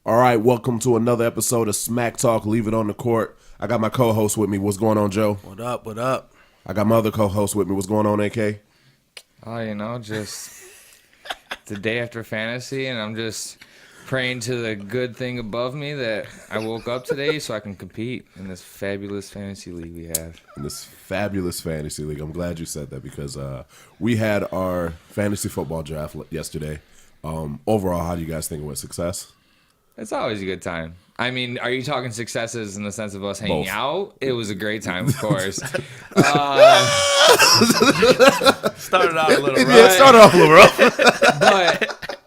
All right, welcome to another episode of Smack Talk, Leave It on the Court. I got my co-host with me. What's going on, Joe? What up, what up? I got my other co-host with me. What's going on, AK? Oh, just the day after fantasy, and I'm just praying to the good thing above me that I woke up today so I can compete in this fabulous fantasy league we have. In this fabulous fantasy league. I'm glad you said that because we had our fantasy football draft yesterday. Overall, how do you guys think it was? Success? It's always a good time. I mean, are you talking successes in the sense of us hanging Both. out? It was a great time, of course. Started out a little rough. Yeah, it started off a little rough.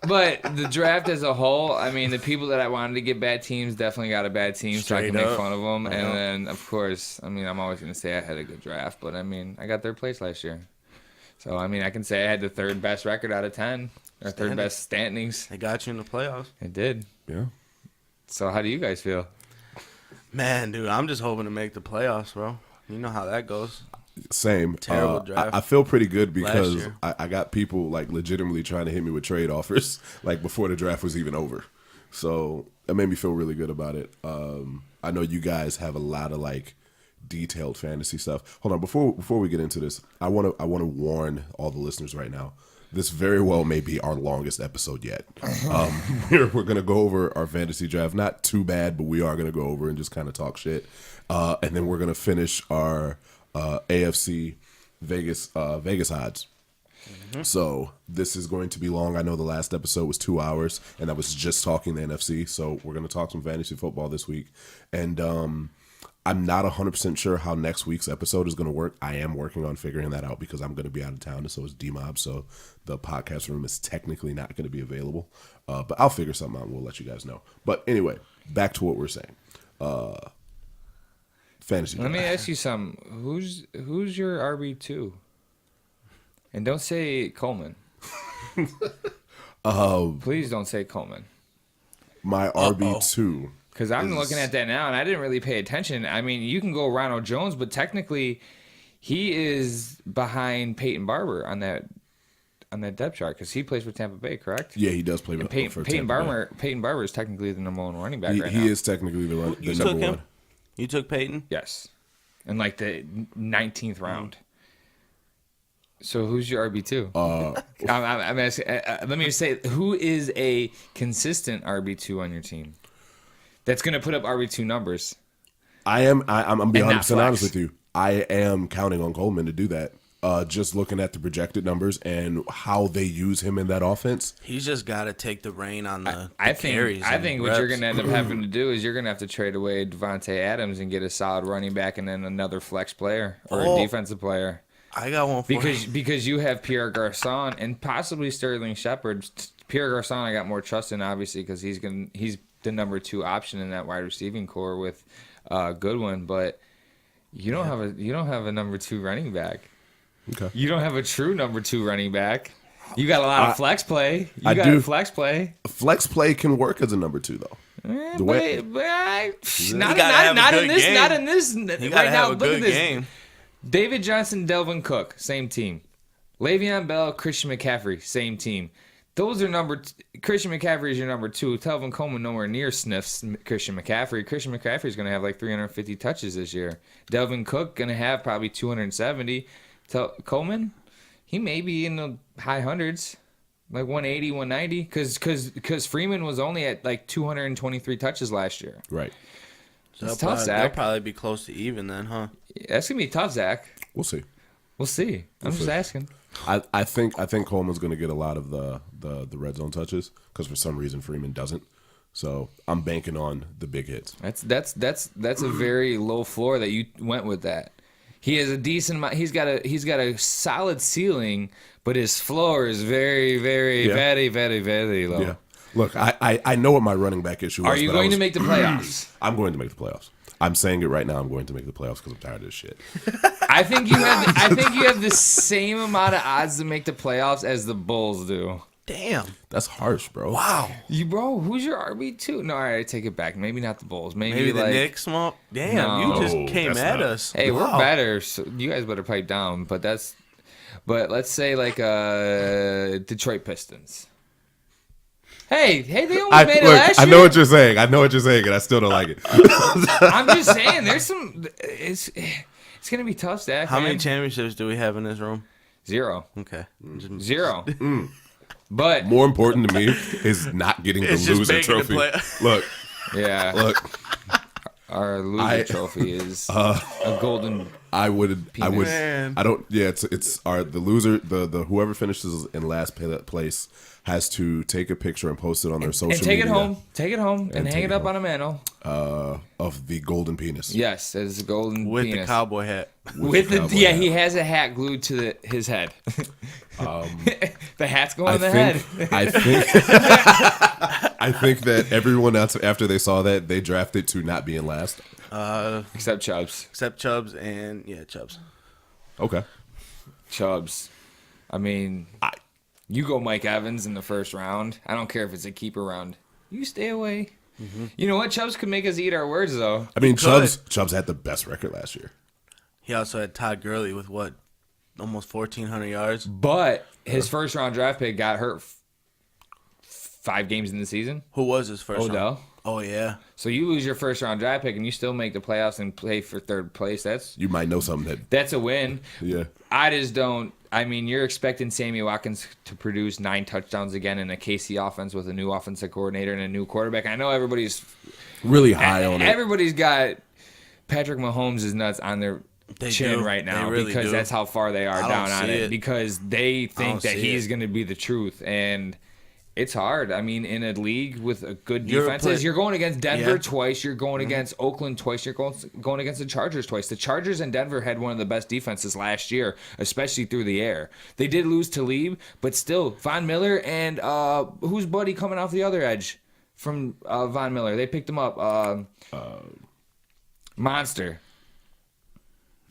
But the draft as a whole, I mean, the people that I wanted to get bad teams definitely got a bad team, so I can make fun of them. And then, of course, I mean, I'm always going to say I had a good draft, but I mean, I got third place last year. So, I mean, I can say I had the third best record out of 10, or third best standings. They got you in the playoffs. It did. Yeah. So, how do you guys feel? Man, dude, I'm just hoping to make the playoffs, bro. You know how that goes. Same. Terrible draft. I feel pretty good because year. I got people like legitimately trying to hit me with trade offers like before the draft was even over. So it made me feel really good about it. I know you guys have a lot of like detailed fantasy stuff. Hold on, before we get into this, I want to warn all the listeners right now. This very well may be our longest episode yet. We're going to go over our fantasy draft. Not too bad, but we are going to go over and just kind of talk shit. And then we're going to finish our AFC Vegas odds. Mm-hmm. So this is going to be long. I know the last episode was 2 hours, and I was just talking the NFC. So we're going to talk some fantasy football this week. And I'm not 100% sure how next week's episode is going to work. I am working on figuring that out because I'm going to be out of town, and so is D-Mob. So the podcast room is technically not going to be available. But I'll figure something out, and we'll let you guys know. But anyway, back to what we're saying. Fantasy Let draft. me ask you something. Who's your RB2? And don't say Coleman. Please don't say Coleman. My RB2. Because I'm looking at that now, and I didn't really pay attention. I mean, you can go Ronald Jones, but technically, he is behind Peyton Barber on that depth chart because he plays for Tampa Bay, correct? Yeah, he does play And for Tampa Bay. Peyton Barber is technically the number one running back right now. He is technically the You number took him? one. You took Peyton? Yes, in like the 19th round. So who's your RB2? I'm asking, let me say, who is a consistent RB2 on your team? That's going to put up RB2 numbers. I'm being And not 100% honest flex. with you. I am counting on Coleman to do that. Just looking at the projected numbers and how they use him in that offense. He's just got to take the rein on the I carries. think what you're going to end up having to do is you're going to have to trade away Devontae Adams and get a solid running back and then another flex player or a defensive player. I got one for you. Because you have Pierre Garçon and possibly Sterling Shepard. Pierre Garçon I got more trust in, obviously, because he's the number 2 option in that wide receiving core with Goodwin, but you don't have a number 2 running back. Okay. You don't have a true number 2 running back. You got a lot of flex play. I do. Flex play. Flex play can work as a number 2 though. Not in this You right got to now. have a Look good at this. game. David Johnson, Delvin Cook, same team. Le'Veon Bell, Christian McCaffrey, same team. Those are Christian McCaffrey is your number 2. Telvin Coleman nowhere near sniffs Christian McCaffrey. Christian McCaffrey is going to have like 350 touches this year. Delvin Cook going to have probably 270. Coleman, he may be in the high hundreds, like 180, 190, because Freeman was only at like 223 touches last year. Right. So It's tough, Zach. They'll probably be close to even then, huh? That's going to be tough, Zach. We'll see. We'll see. I'm just asking. I think Coleman's going to get a lot of the red zone touches because for some reason Freeman doesn't. So I'm banking on the big hits. That's a very low floor that you went with that. He has a decent. He's got a solid ceiling, but his floor is very, very, very, very, very low. Yeah. Look, I know what my running back issue is. Are you going to make the playoffs? I'm going to make the playoffs. I'm saying it right now. I'm going to make the playoffs because I'm tired of this shit. I think you have the same amount of odds to make the playoffs as the Bulls do. Damn. That's harsh, bro. Wow. Bro, who's your RB2? No, all right, I take it back. Maybe not the Bulls. Maybe the like, Knicks. Damn, No, you just came that's at not- us. Hey, Wow. we're better. So you guys better pipe down. But let's say like Detroit Pistons. Hey, they almost made it last I year. know what you're saying. I know what you're saying, and I still don't like it. I'm just saying, there's some. It's gonna be tough, Zach. How many man. championships do we have in this room? 0. Okay. Zero. But More important to me is not getting the It's just loser making the trophy. play- Look, yeah, look. our loser trophy is a golden. I would. Man. I don't. Yeah, it's the loser. The whoever finishes in last place has to take a picture and post it on their social And take media. it home. Take it home and hang take it it up home. on a mantle. Of the golden penis. Yes, it's a golden With penis. the cowboy hat. With the cowboy yeah, hat. he has a hat glued to his head. The hat's going I on the think. head. I think. I think that everyone else after they saw that they drafted to not be in last. Except Chubbs. Except Chubbs and Chubbs. Okay. Chubbs. I mean, you go Mike Evans in the first round. I don't care if it's a keeper round. You stay away. Mm-hmm. You know what? Chubbs could make us eat our words, though. I mean, could. Chubbs had the best record last year. He also had Todd Gurley with what? Almost 1,400 yards. But his first round draft pick got hurt 5 games in the season. Who was his first Odell. round? Oh, yeah. So you lose your first round draft pick and you still make the playoffs and play for third place. You might know something That's a win. yeah. I just don't. I mean, you're expecting Sammy Watkins to produce 9 touchdowns again in a KC offense with a new offensive coordinator and a new quarterback. I know everybody's Really high on it. everybody's got Patrick Mahomes' is nuts on their They chin do. right now They really because do. that's how far they are I don't down on see it it. because they think don't that see he's it. going to be the truth and. It's hard. I mean, in a league with a good You're defenses, you're going against Denver Yeah. twice. You're going against Oakland twice. You're going against the Chargers twice. The Chargers and Denver had one of the best defenses last year, especially through the air. They did lose Talib, but still, Von Miller and who's buddy coming off the other edge from Von Miller? They picked him up. Monster.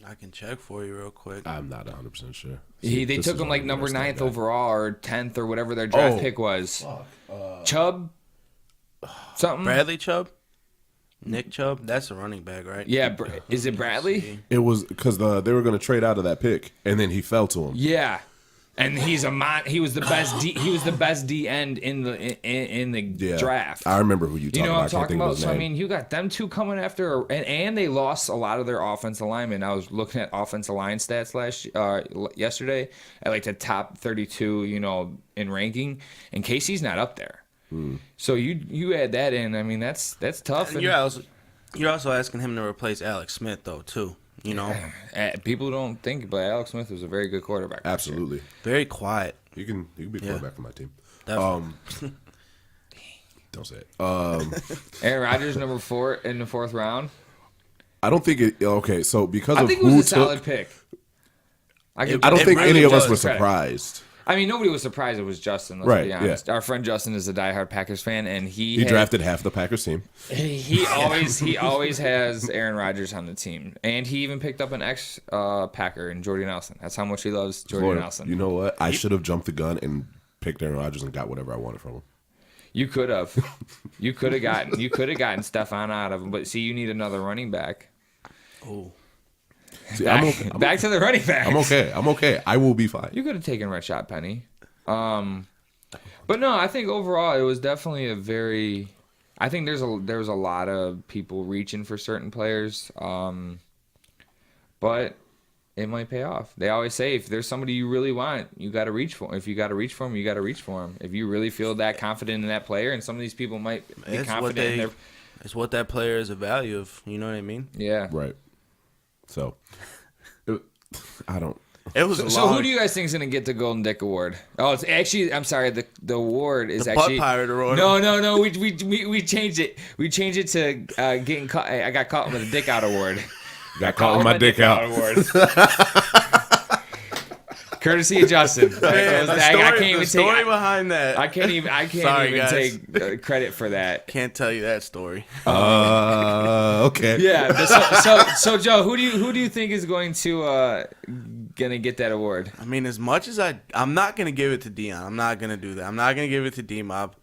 I can check for you real quick. I'm not 100% sure. They This took is him like already number messed up, 9th guy. overall or 10th or whatever their draft pick was. Chubb? Something? Bradley Chubb? Nick Chubb? That's a running back, right? Yeah, is it Bradley? It was because they were going to trade out of that pick, and then he fell to him. Yeah, and he's he was the best he was the best D end in the Yeah. draft. I remember who you You talking know about. what I'm I can't talking think of about? his So I name. mean, you got them two coming after, and they lost a lot of their offensive linemen. I was looking at offensive line stats yesterday at like the top 32, in ranking, and KC's not up there. So you add that in. I mean, that's tough. And you're also asking him to replace Alex Smith, though, too. People don't think, but Alex Smith was a very good quarterback. Absolutely. Very quiet. You can be a quarterback for my team. Definitely. Don't say it. Aaron Rodgers, number 4 in the 4th round. I don't think it. Okay, so because I of think it was who a solid took, pick. I don't It think really any of us does. were surprised. I mean, nobody was surprised it was Justin. Let's Right, be honest. Our friend Justin is a diehard Packers fan, and He drafted half the Packers team. He always has Aaron Rodgers on the team, and he even picked up an ex Packer in Jordy Nelson. That's how much he loves Jordy Lord, Nelson. you know what? I should have jumped the gun and picked Aaron Rodgers and got whatever I wanted from him. You could have gotten Stephon out of him, but see, you need another running back. Oh. See, Back to the running back. I'm okay. I will be fine. You could have taken Rashad Penny. But no, I think overall it was definitely a very. I think there was a lot of people reaching for certain players, but it might pay off. They always say if there's somebody you really want, you got to reach for him. If you got to reach for him, you got to reach for him. If you really feel that confident in that player, and some of these people might be confident in their. It's what that player is a value of. You know what I mean? Yeah. Right. So, I don't. It was So who do you guys think is gonna get the Golden Dick Award? Oh, it's actually I'm sorry, the award is The actually Butt Pirate Award. No. We changed it. We changed it to getting caught. I got caught with a dick out award. Got caught with my dick out. Award. Courtesy of Justin. Man, I can't even story take. behind that. I can't even Sorry, even guys. take credit for that. Can't tell you that story. Okay. Yeah. So Joe, who do you think is going to gonna get that award? I mean, as much as I'm not gonna give it to Dion. I'm not gonna do that. I'm not gonna give it to D-Mob.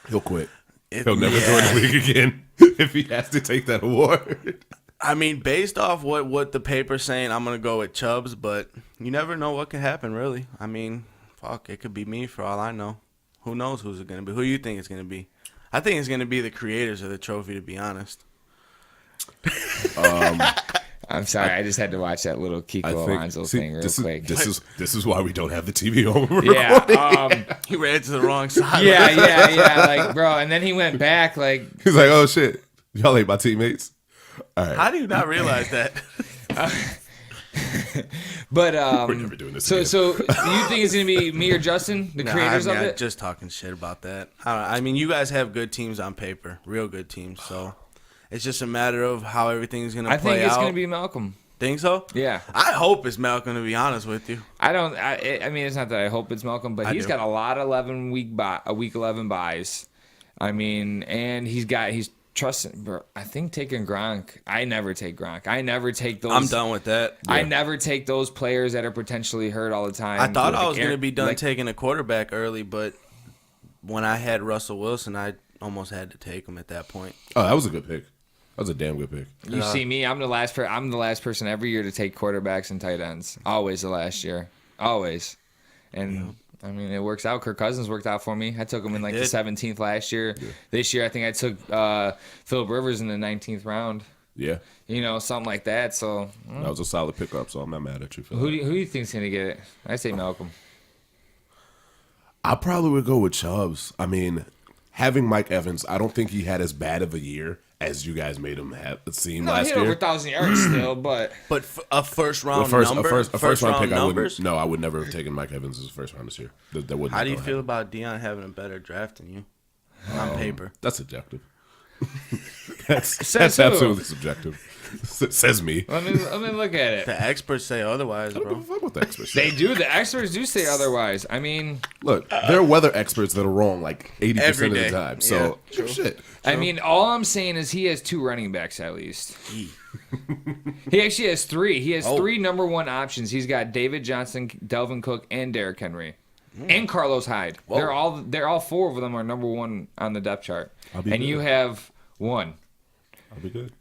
He'll quit. He'll never join the league again if he has to take that award. I mean, based off what the paper's saying, I'm gonna go with Chubbs, but you never know what can happen, really. I mean, fuck, it could be me for all I know. Who knows who's it going to be? Who do you think it's going to be? I think it's going to be the creators of the trophy, to be honest. I'm sorry, I just had to watch that little Kiko Alonso thing real quick. This is why we don't have the TV on. Yeah, He ran to the wrong side. yeah, like, bro, and then he went back, like, He's like, oh shit, y'all ain't my teammates. All right. How do you not realize that? but We're never doing this so again. so you think it's gonna be me or Justin, the creators of it? Just talking shit about that. I mean, you guys have good teams on paper, real good teams. So it's just a matter of how everything's gonna play out. I think it's gonna be Malcolm. Think so? Yeah. I hope it's Malcolm, to be honest with you. I mean, it's not that I hope it's Malcolm, but he's got a lot of week 11 buys. I mean, and he's trusting, bro. I think taking Gronk. I never take Gronk. I never take those. I'm done with that. Yeah. I never take those players that are potentially hurt all the time. I thought I was going to be done taking a quarterback early, but when I had Russell Wilson, I almost had to take him at that point. Oh, that was a good pick. That was a damn good pick. You see me? I'm the last person every year to take quarterbacks and tight ends. Always the last year. Always. And I mean, it works out. Kirk Cousins worked out for me. I took him in like the 17th last year. Yeah. This year, I think I took Phillip Rivers in the 19th round. Yeah. You know, something like that. So that was a solid pickup, so I'm not mad at you for who that. do you think's going to get it? I say Malcolm. I probably would go with Chubbs. I having Mike Evans, I don't think he had as bad of a year as you guys made him seem last year. He had over 1,000 yards still, but a first round number, a first round pick. Numbers? I would never have taken Mike Evans as a first round this year. That wouldn't. How do you feel about Deion having a better draft than you on paper? That's subjective. that's absolutely subjective. Says me. Let me look at it. The experts say otherwise, bro. I don't give a fuck what the experts say. They do. The experts do say otherwise. I mean, look, there are weather experts that are wrong like 80% of the time. So shit. I mean, all I'm saying is he has 2 running backs at least. He actually has 3. He has 3 number 1 options. He's got David Johnson, Delvin Cook, and Derrick Henry, and Carlos Hyde. Whoa. They're all 4 of them are number 1 on the depth chart. And good. You have 1. I'll be good.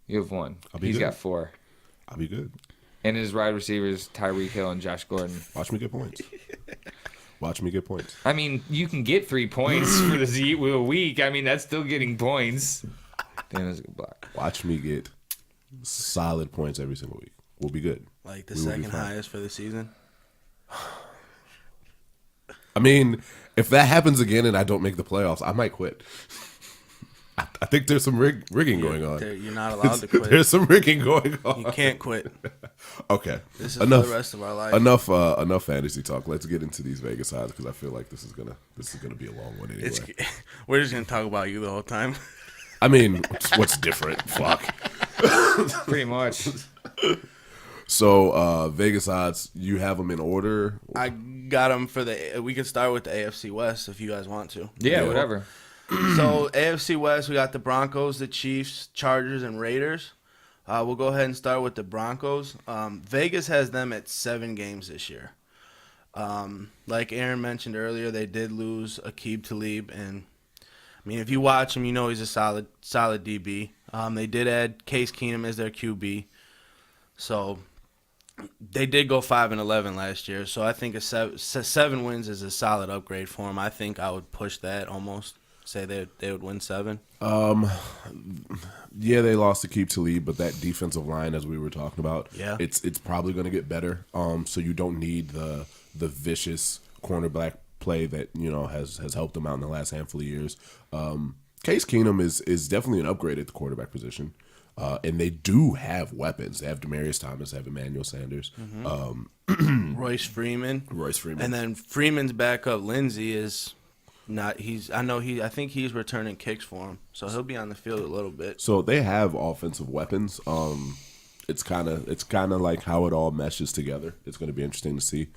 You have 1. He's good. got 4. I'll be good. And his wide receivers, Tyreek Hill and Josh Gordon. Watch me get points. Watch me get points. I mean, you can get 3 points for the week. I mean, that's still getting points. Damn, that's a good block. Watch me get solid points every single week. We'll be good. Like the second highest for the season? I mean, if that happens again and I don't make the playoffs, I might quit. I think there's some rigging going on. You're not allowed to quit. There's some rigging going on. You can't quit. Okay. This is for the rest of our life. Enough fantasy talk. Let's get into these Vegas odds because I feel like this is gonna be a long one anyway. We're just gonna talk about you the whole time. I mean, what's different? Fuck. Pretty much. So Vegas odds, you have them in order. I got them for we can start with the AFC West if you guys want to. Yeah, whatever. So AFC West, we got the Broncos, the Chiefs, Chargers, and Raiders. We'll go ahead and start with the Broncos. Vegas has them at 7 games this year. Like Aaron mentioned earlier, they did lose Aqib Talib, and I mean, if you watch him, you know he's a solid DB. They did add Case Keenum as their QB, so they did go 5-11 last year. So I think 7 wins is a solid upgrade for them. I think I would push that almost. Say they would win 7. Yeah, they lost to Aqib Talib, but that defensive line, as we were talking about, it's probably going to get better. So you don't need the vicious cornerback play that has helped them out in the last handful of years. Case Keenum is definitely an upgrade at the quarterback position, and they do have weapons. They have Demaryius Thomas, they have Emmanuel Sanders, Royce Freeman, and then Freeman's backup Lindsey is. I think he's returning kicks for him, so he'll be on the field a little bit. So they have offensive weapons. It's kind of like how it all meshes together. It's going to be interesting to see.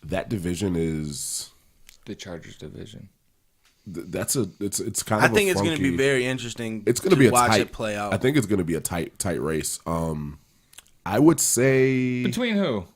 That division is the Chargers division. It's kind of. I think it's going to be very interesting. It's going to be watch it play out. I think it's going to be a tight race. I would say between who?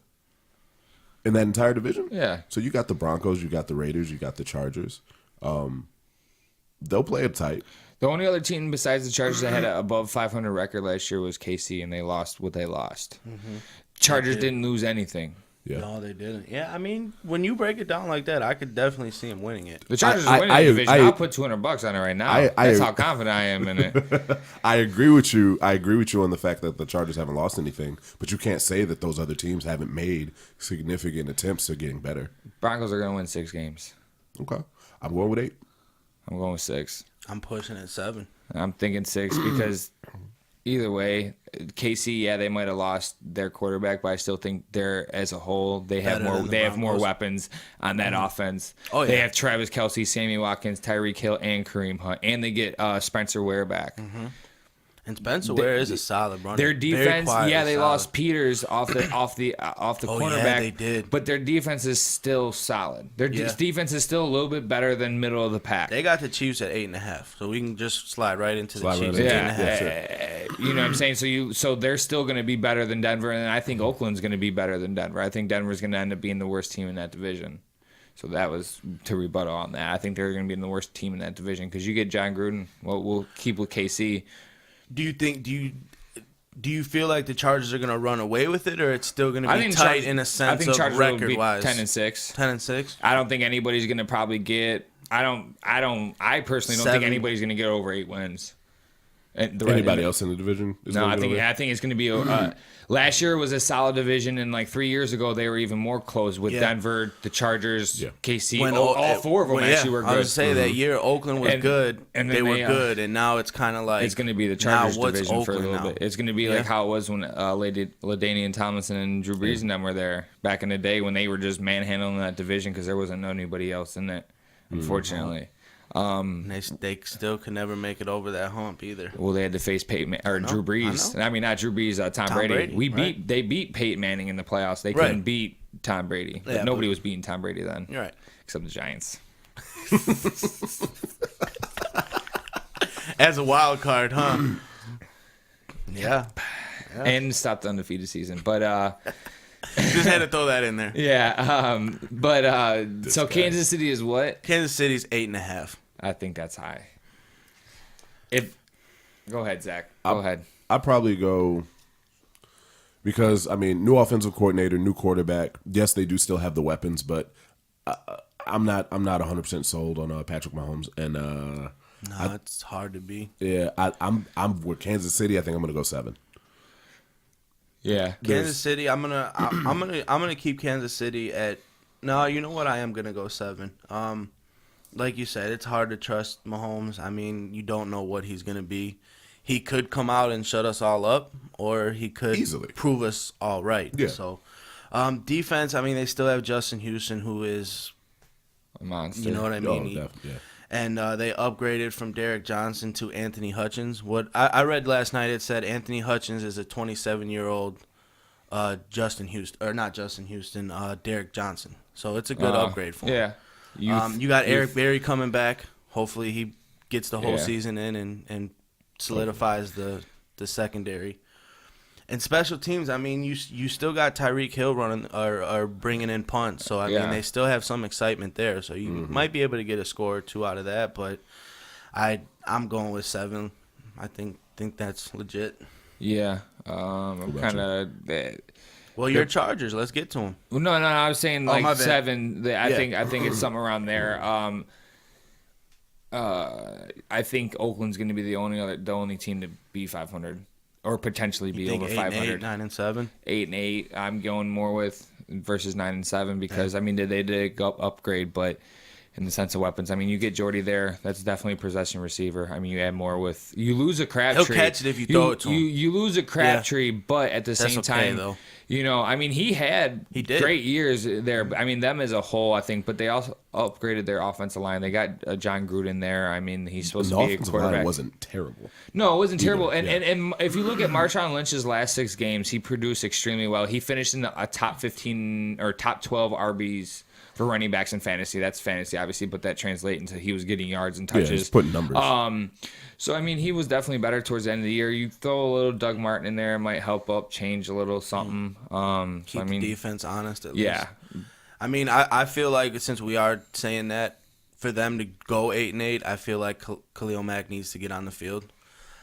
In that entire division? Yeah. So you got the Broncos, you got the Raiders, you got the Chargers. They'll play it tight. The only other team besides the Chargers that had an above 500 record last year was KC, and they lost what they lost. Mm-hmm. Chargers didn't lose anything. Yeah. No, they didn't. Yeah, I mean, when you break it down like that, I could definitely see him winning it. The Chargers I- are winning I- the division. I- I'll put $200 on it right now. That's how confident I am in it. I agree with you. I agree with you on the fact that the Chargers haven't lost anything, but you can't say that those other teams haven't made significant attempts at getting better. Broncos are going to win 6 games. Okay. I'm going with 8. I'm going with 6. I'm pushing at 7. I'm thinking 6 because either way, KC, yeah, they might have lost their quarterback, but I still think they're as a whole they have Better more. than the They have more Broncos. weapons on that offense. Oh, They yeah. have Travis Kelce, Sammy Watkins, Tyreek Hill, and Kareem Hunt, and they get Spencer Ware back. And Spencer Ware is a solid runner. Their Very defense, quiet, yeah, they solid. lost Peters off the Oh, cornerback. yeah, they did. But their defense is still solid. Their Yeah. defense is still a little bit better than middle of the pack. They got the Chiefs at 8.5, so we can just slide right into the Slide right Chiefs into at it. 8.5. You know what I'm saying? So they're still going to be better than Denver, and I think Oakland's going to be better than Denver. I think Denver's going to end up being the worst team in that division. So that was to rebuttal on that. I think they're going to be the worst team in that division because you get John Gruden. Well, we'll keep with KC. Do you feel like the Chargers are going to run away with it, or it's still going to I be think tight Chargers- in a I sense think of Chargers will be record-wise? 10-6. 10-6. I don't think anybody's going to probably get. I personally don't 7. think anybody's going to get over 8 wins. And Anybody else in the division? Is No, gonna I get think over? I think it's going to be. Last year was a solid division, and like 3 years ago they were even more close with Yeah. Denver, the Chargers, Yeah. KC. All 4 of them actually were good. I was say that year Oakland was And- good, and they then were they, good, and now it's kind of like It's going to be the now Chargers what's division for a Oakland little now? bit. It's going to be Yeah. like how it was when LaDainian Tomlinson and Drew Brees and them were there back in the day when they were just manhandling that division because there wasn't anybody else in it, unfortunately. And they still could never make it over that hump either. Well, they had to face Peyton or Drew Brees. know. I mean, not Drew Brees, Tom Brady. They beat Peyton Manning in the playoffs. They couldn't Right. beat Tom Brady. But Yeah, nobody was beating Tom Brady then, You're right. except the Giants. As a wild card, huh? yeah. And stopped the undefeated season. But Just had to throw that in there. yeah, so guy. Kansas City is what? Kansas City's 8.5. I think that's high. Go ahead, Zach. Go ahead. I'd probably go because, I mean, new offensive coordinator, new quarterback. Yes, they do still have the weapons, but I'm not 100% sold on Patrick Mahomes. And No, it's hard to be. yeah, I'm with Kansas City. I think I'm going to go 7. Yeah. Kansas City, I'm gonna keep Kansas City at. No, you know what? I am gonna go 7. Like you said, it's hard to trust Mahomes. I mean, you don't know what he's gonna be. He could come out and shut us all up, or he could Easily prove us all right. Yeah. So, defense. I mean, they still have Justin Houston, who is, A monster. you know what I mean. He- Definitely, yeah. And they upgraded from Derek Johnson to Anthony Hutchins. What I read last night, it said Anthony Hutchins is a 27-year-old Justin Houston, or not Justin Houston, Derek Johnson. So it's a good upgrade for him. Yeah. You got Eric Berry coming back. Hopefully he gets the whole Yeah. season in and solidifies the secondary. And special teams, I mean, you still got Tyreek Hill running or bringing in punts. So, I mean, Yeah. they still have some excitement there. So, you might be able to get a score or 2 out of that. But I'm going with 7. I think that's legit. Yeah. I'm about kind of. Well, your Chargers. Let's get to them. No. I was saying my like bad. 7. I Yeah. think it's something around there. I think Oakland's going to be the only team to be 500 or potentially be over 500. 9 and 7. 8-8. I'm going more with versus 9 and 7 because I mean they did upgrade, but in the sense of weapons, I mean you get Jordy there. That's definitely a possession receiver. I mean you add more with you lose a Crabtree. He'll catch it if you throw it to him. You lose a Crabtree, but at the That's same okay, time, though. you know, I mean he did. great years there. I mean them as a whole, I think, but they also upgraded their offensive line. They got John Gruden there. I mean he's supposed The to be a offensive quarterback. line wasn't terrible. No, it wasn't terrible. Either, And if you look at Marshawn Lynch's last 6 games, he produced extremely well. He finished in a top 15 or top 12 RBs for running backs in fantasy. That's fantasy, obviously, but that translates into he was getting yards and Yeah, touches. he's putting numbers. So, I mean, he was definitely better towards the end of the year. You throw a little Doug Martin in there, it might help up, change a little something. Keep the defense honest at yeah. least. I mean, I feel like since we are saying that, for them to go 8-8, I feel like Khalil Mack needs to get on the field.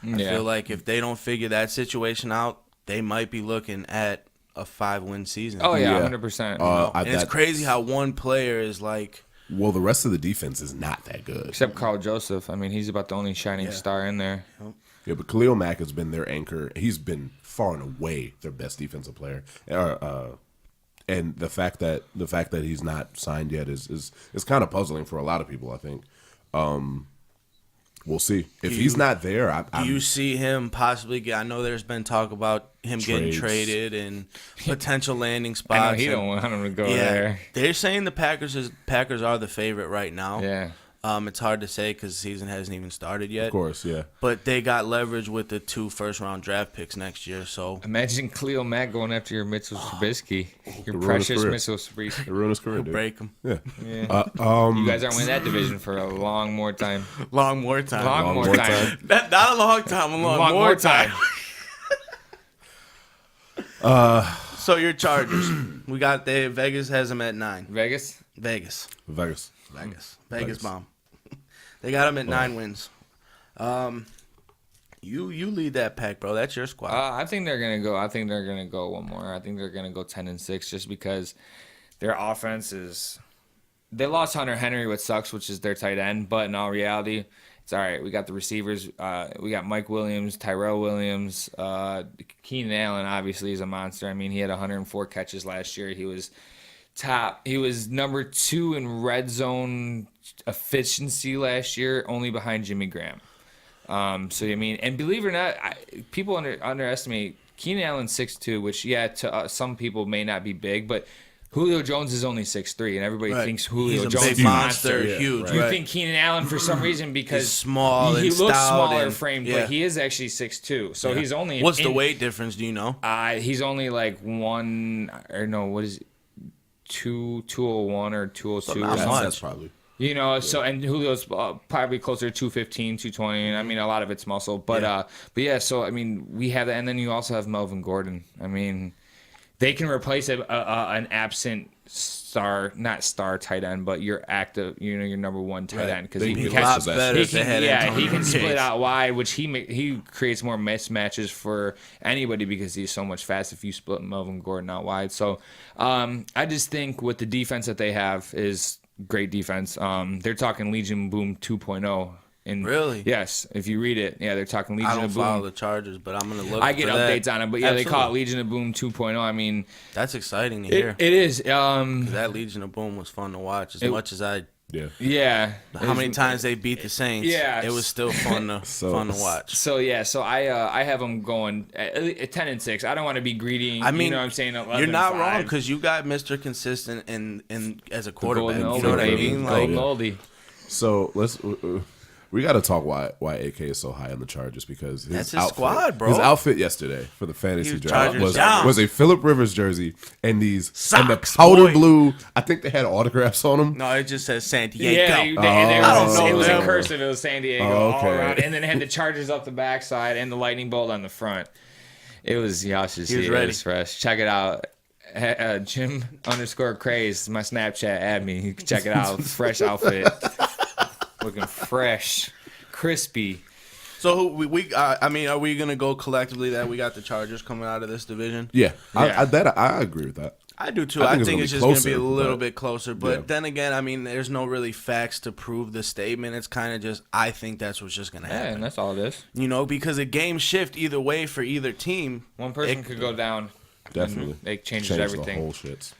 I feel like if they don't figure that situation out, they might be looking at a 5-win season. Oh yeah, Yeah. 100%. And it's crazy how one player is like. Well, the rest of the defense is not that good. Except Carl Joseph. I mean, he's about the only shining star in there. Yeah, but Khalil Mack has been their anchor. He's been far and away their best defensive player. And the fact that he's not signed yet is kind of puzzling for a lot of people, I think. We'll see. If he's not there, Do you see him possibly I know there's been talk about him getting traded and potential landing spots. I know he don't want him to go there. They're saying the Packers are the favorite right now. Yeah. It's hard to say because the season hasn't even started yet. Of course, yeah. But they got leverage with the 2 first-round draft picks next year. So Imagine Khalil Mack going after your Mitchell Trubisky, your ruin his precious career. Mitchell Trubisky. They ruined his career, he'll dude. break him. Yeah. You guys aren't winning that division for a long more time. Long more time. Long more time. Not a long time. A long more time. So your Chargers, we got Vegas has them at 9. Vegas? Vegas Vegas. bomb. They got them at 9 wins. You lead that pack, bro. That's your squad. I think they're gonna go. I think they're gonna go one more. I think they're gonna go 10-6, just because their offense is. They lost Hunter Henry, which sucks, which is their tight end. But in all reality, it's all right. We got the receivers. We got Mike Williams, Tyrell Williams, Keenan Allen. Obviously, is a monster. I mean, he had 104 catches last year. He was top. He was number 2 in red zone efficiency last year, only behind Jimmy Graham. So I mean, and believe it or not, people underestimate Keenan Allen 6'2", which to some people may not be big, but Julio Jones is only 6'3", and everybody thinks Julio He's a Jones big is a monster. huge. You think Keenan Allen for some reason because He's small he and looks stout smaller and- framed, yeah. but he is actually 6'2", so he's only. What's the weight difference? Do you know? He's only like 201 or 202 not or something. much. That's probably. You know, so and Julio's probably closer to 215, 220, and I mean a lot of it's muscle, but yeah. So I mean we have that, and then you also have Melvin Gordon. I mean, they can replace an absent not star tight end, but your active, your number 1 tight end because They he can can be a lot catch. better if they had Antonio He can split Gates. out wide, which he creates more mismatches for anybody because he's so much fast if you split Melvin Gordon out wide. So I just think with the defense that they have is great defense. They're talking Legion Boom 2.0. Really? Yes. If you read it, they're talking Legion I don't of Boom. follow the Chargers, but I'm gonna look. I get for updates that. on it, but yeah, they call it Absolutely. Legion of Boom 2.0. I mean, That's exciting to hear. it is. That Legion of Boom was fun to watch. As much as Yeah. Yeah. how many times they beat the Saints. Yeah. It was still fun to watch. So yeah, I have them going at 10-6. I don't want to be greedy. I mean, you know what I'm saying? 11-5. You're not wrong because you got Mr. Consistent in as a quarterback. Golden You know what I baby. mean? Golden Like, oldie. So we got to talk why AK is so high on the Chargers because That's his outfit, squad, bro. His outfit yesterday for the fantasy was draft Chargers down. was a Phillip Rivers jersey and and the Socks, powder boy. blue. I think they had autographs on them. no, it just says San Diego. Yeah, I don't know it was in them. cursive. It was San Diego Oh, all okay. around, and then it had the Chargers up the backside and the lightning bolt on the front. It was y'all should see was it. ready. It was fresh. Check it out. Jim_Craze, my Snapchat. Add me. You can check it out. Fresh outfit, looking fresh, crispy. So I mean, are we gonna go collectively that we got the Chargers coming out of this division? Yeah, Yeah. I agree with that. I do too. I I think think it's it's gonna just be going to be a closer, little but- bit closer. But Yeah. then again, I mean, there's no really facts to prove the statement. It's kind of just, I think that's what's just going to Yeah, happen. and that's all it is. Because a game shift either way for either team. One person could go down. Definitely, It changes Changed everything. The whole shits.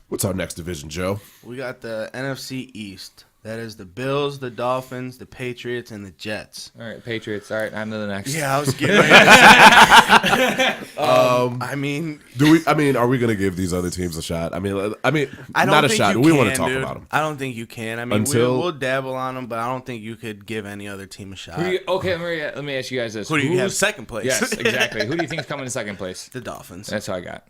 What's our next division, Joe? We got the NFC East. That is the Bills, the Dolphins, the Patriots, and the Jets. All right, Patriots. All right, on to the next. Yeah, I was getting ready to say. I mean, Are we gonna give these other teams a shot? I mean, I don't not a think shot. you We can, want to talk dude. about them. I don't think you can. I mean, Until- we'll dabble on them, but I don't think you could give any other team a shot. Okay, let me ask you guys this. Who do you have Who's- second place? Yes, exactly. Who do you think's coming in second place? The Dolphins. That's all I got.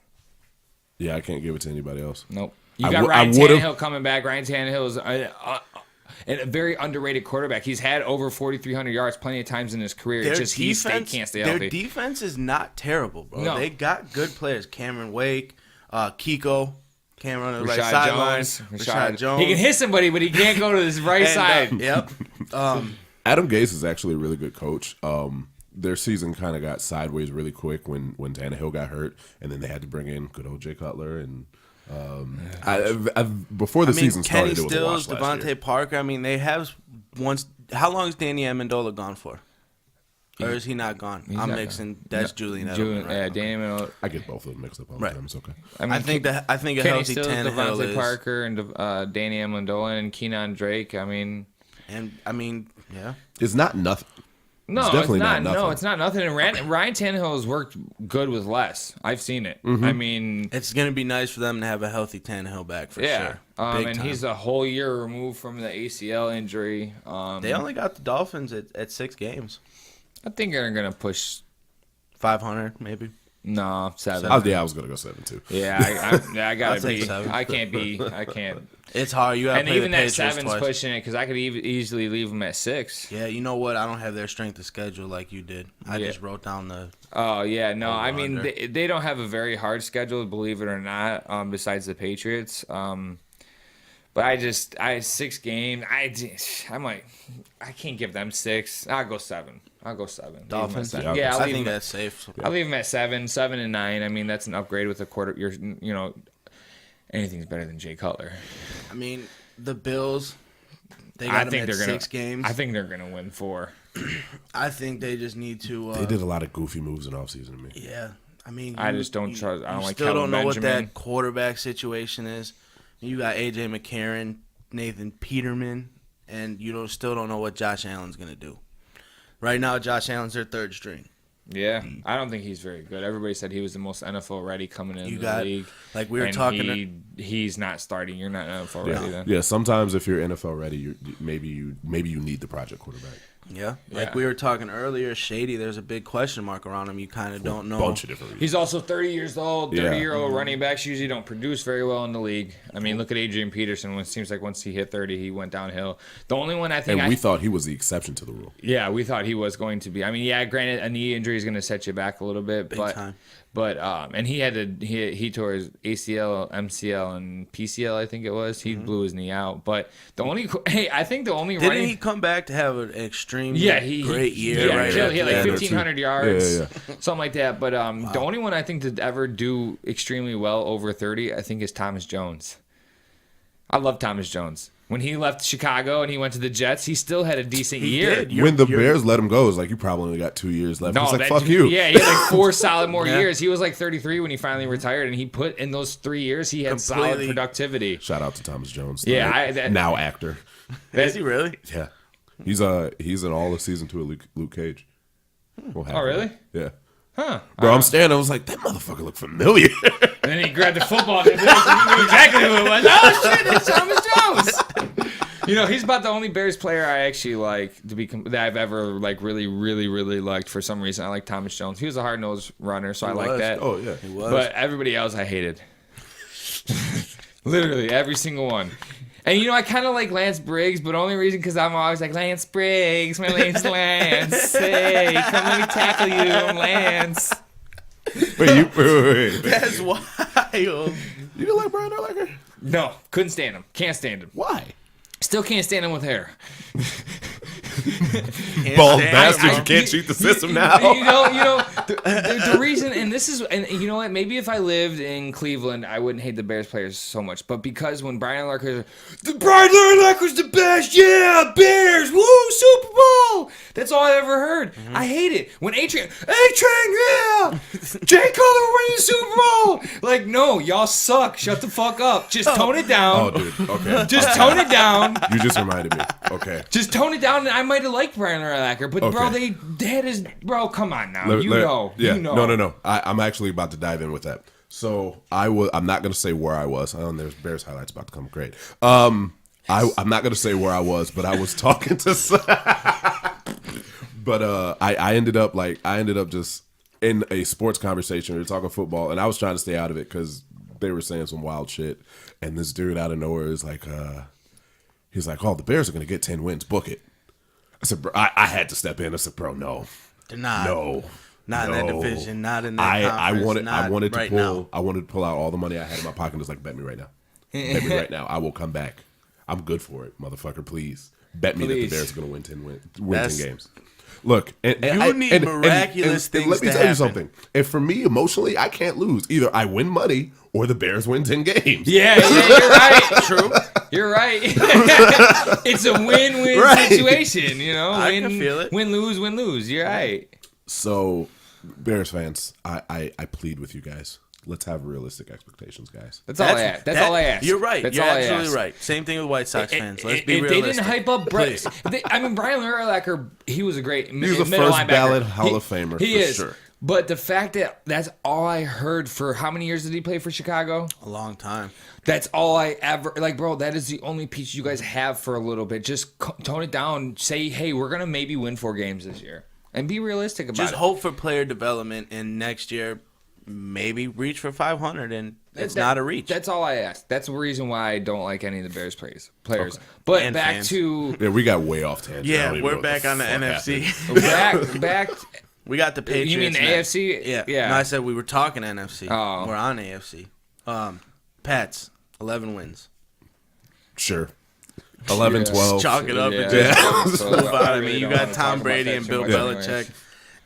Yeah, I can't give it to anybody else. Nope. You I got w- Ryan I would've- Tannehill coming back. Ryan Tannehill is a very underrated quarterback. He's had over 4,300 yards plenty of times in his career. It's just he can't stay healthy. Their defense is not terrible, bro. No. They got good players. Cameron Wake, Kiko, Cameron on the right Rashad sideline. Jones. Rashad Jones. He can hit somebody, but he can't go to his right And, side. Yep. Adam Gase is actually a really good coach. their season kind of got sideways really quick when Tannehill got hurt, and then they had to bring in good old Jay Cutler and. Before the season started, Kenny it was a wash Stills, last year. Devontae Parker. I mean, they have once. How long is Danny Amendola gone for? Or is he not gone? I'm not mixing. That's Julian Edelman. Julian, right? yeah, Danny Amendola. I get both of them mixed up all the Right. time. It's okay. I think a Kenny healthy Stills, Tannehill Devontae is. Parker, and Danny Amendola and Keenan Drake. I mean, yeah. It's not nothing. no, It's definitely not. not nothing. No, it's not nothing. And Ryan Tannehill has worked good with less. I've seen it. I mean, It's gonna be nice for them to have a healthy Tannehill back for yeah. sure. Big And time. he's a whole year removed from the ACL injury. They only got the Dolphins at 6 games, I think they're gonna push. 500 maybe. No, 7. I was gonna go 7 too. Yeah, I gotta I'll take be. 7. I can't. It's hard. You gotta And play even the that Patriots 7's twice. pushing it because I could easily leave them at 6. Yeah, you know what? I don't have their strength of schedule like you did. I Yeah. just wrote down the. Oh yeah, no, I mean under. they don't have a very hard schedule, believe it or not. Besides the Patriots, but I 6 games. I'm like, I can't give them 6. I'll go 7. Leave them at Dolphins? 7. Yeah, Yeah, I I'll leave think them. that's safe. I'll leave them at 7, 7 and 9. I mean, that's an upgrade with a quarter. Anything's better than Jay Cutler. I mean, the Bills. They I got think them at they're gonna 6 games. I think they're gonna win 4. I think they just need to. They did a lot of goofy moves in offseason to me. Yeah, I mean, I just don't trust. I don't like still Kelvin don't know what Benjamin. that quarterback situation is. You got AJ McCarron, Nathan Peterman, and you still don't know what Josh Allen's gonna do. Right now, Josh Allen's their 3rd string. Yeah, I don't think he's very good. Everybody said he was the most NFL ready coming into the league. Like we were and talking. he's not starting. You're not NFL ready then. Yeah, sometimes if you're NFL ready, maybe you need the project quarterback. Yeah, like Yeah. we were talking earlier, Shady. There's a big question mark around him. You kind of don't know. Bunch of different reasons. He's also 30 years old. Yeah. 30-year-old running backs usually don't produce very well in the league. I mean, look at Adrian Peterson. It seems like once he hit 30, he went downhill. The only one I think And we thought he was the exception to the rule. yeah, we thought he was going to be. I mean, yeah, granted, a knee injury is going to set you back a little bit, but time. and he tore his ACL, MCL, and PCL. I think it was. He blew his knee out. But I think the only Didn't running he come back to have an extreme, great year? Yeah, right he had after like that? 1,500 yards, Yeah. something like that. But the only one I think to ever do extremely well over 30, I think, is Thomas Jones. I love Thomas Jones. When he left Chicago and he went to the Jets, he still had a decent year. did. When the Bears let him go, it's like you probably only got 2 years left. No, He's like, that- fuck you. Yeah, he had like 4 solid more Yeah. years. He was like 33 when he finally retired, and he put in those 3 years, he had solid Completely. productivity. Shout out to Thomas Jones. Yeah, now actor. Is he really? Yeah, he's in all of season 2 of Luke Cage. Well, half Oh, of really? it. Yeah. Huh. Bro, I'm standing. I was like, that motherfucker look familiar. And then he grabbed the football and he knew exactly who it was. Oh, shit, it's Thomas Jones. He's about the only Bears player I actually like that I've ever like really, really, really liked for some reason. I like Thomas Jones. He was a hard-nosed runner, so I like was. that. Oh yeah. He was. But everybody else I hated. Literally every single one. And I kind of like Lance Briggs, but only reason because I'm always like, Lance Briggs, my name's Lance. Hey, come let me tackle you, I'm Lance. Wait. That's wild. You didn't like Brian Urlacher? No, couldn't stand him. Can't stand him. Why? Still can't stand him with hair. Bald stand bastard, him. you can't cheat the system now. The reason, and this is, and you know what? Maybe if I lived in Cleveland, I wouldn't hate the Bears players so much. But because when Brian Urlacher, Brian Urlacher's the best, yeah, Bears, woo, Super Bowl. That's all I ever heard. I hate it when A-Train, yeah, Jay Cutler winning the Super Bowl. Like, no, y'all suck. Shut the fuck up. Just tone it Oh, down. dude. Okay. Just tone it down. You just reminded me. Okay. Just tone it down, and I might have liked Brian Urlacher, but bro, Okay. they had his bro. Come on now, Yeah. you know. No. I'm actually about to dive in with that. So I'm not gonna say where I was. There's Bears highlights about to come. Great. I'm not gonna say where I was, but I was talking to. But I ended up just in a sports conversation. We were talking football, and I was trying to stay out of it because they were saying some wild shit. And this dude out of nowhere is like, he's like, "Oh, the Bears are gonna get 10 wins. Book it." I said, bro, I had to step in. I said, "Bro, no, They're not. no." Not in that No. division. Not in that I conference. wanted not to right pull now. I wanted to pull out all the money I had in my pocket and just like bet me right now. Bet me right now. I will come back. I'm good for it, motherfucker, please. Bet me Please. that the Bears are going to win 10 That's- games. Look, and You need miraculous things let me to tell you happen. something. And for me, emotionally, I can't lose. Either I win money or the Bears win 10 games. Yeah, you're right. True. You're right. It's a win-win Right. situation, you know. I can feel it. Win, lose. You're right. So, Bears fans, I plead with you guys. Let's have realistic expectations, guys. That's all I ask. That's all I ask. You're right. That's You're all I absolutely ask. right. Same thing with White Sox fans. Let's be If realistic. they didn't hype up Brett, Please. I mean, Brian Urlacher, he was a great He's a middle first linebacker. ballot Hall of Famer, He for is. sure. But the fact that that's all I heard for how many years did he play for Chicago? A long time. That's all I ever like, bro. That is the only piece you guys have for a little bit. Just tone it down. Say, hey, we're gonna maybe win 4 games this year, and be realistic about Just it. hope for player development, and next year maybe reach for 500, and it's not a reach. That's all I ask. That's the reason why I don't like any of the Bears players. But And back fans. to Yeah, we got way off tangent. I Yeah, don't even we're know what back on the fuck NFC. happened. back. We got the Patriots. You mean the next. AFC? Yeah. Yeah. No, I said we were talking NFC. Oh. We're on AFC. Pats, 11 wins. Sure. 11, Yeah. 12. Chalk it up and Yeah. just So, move on. I really mean, you don't got wanna Tom talk about Brady that and too Bill much Belichick.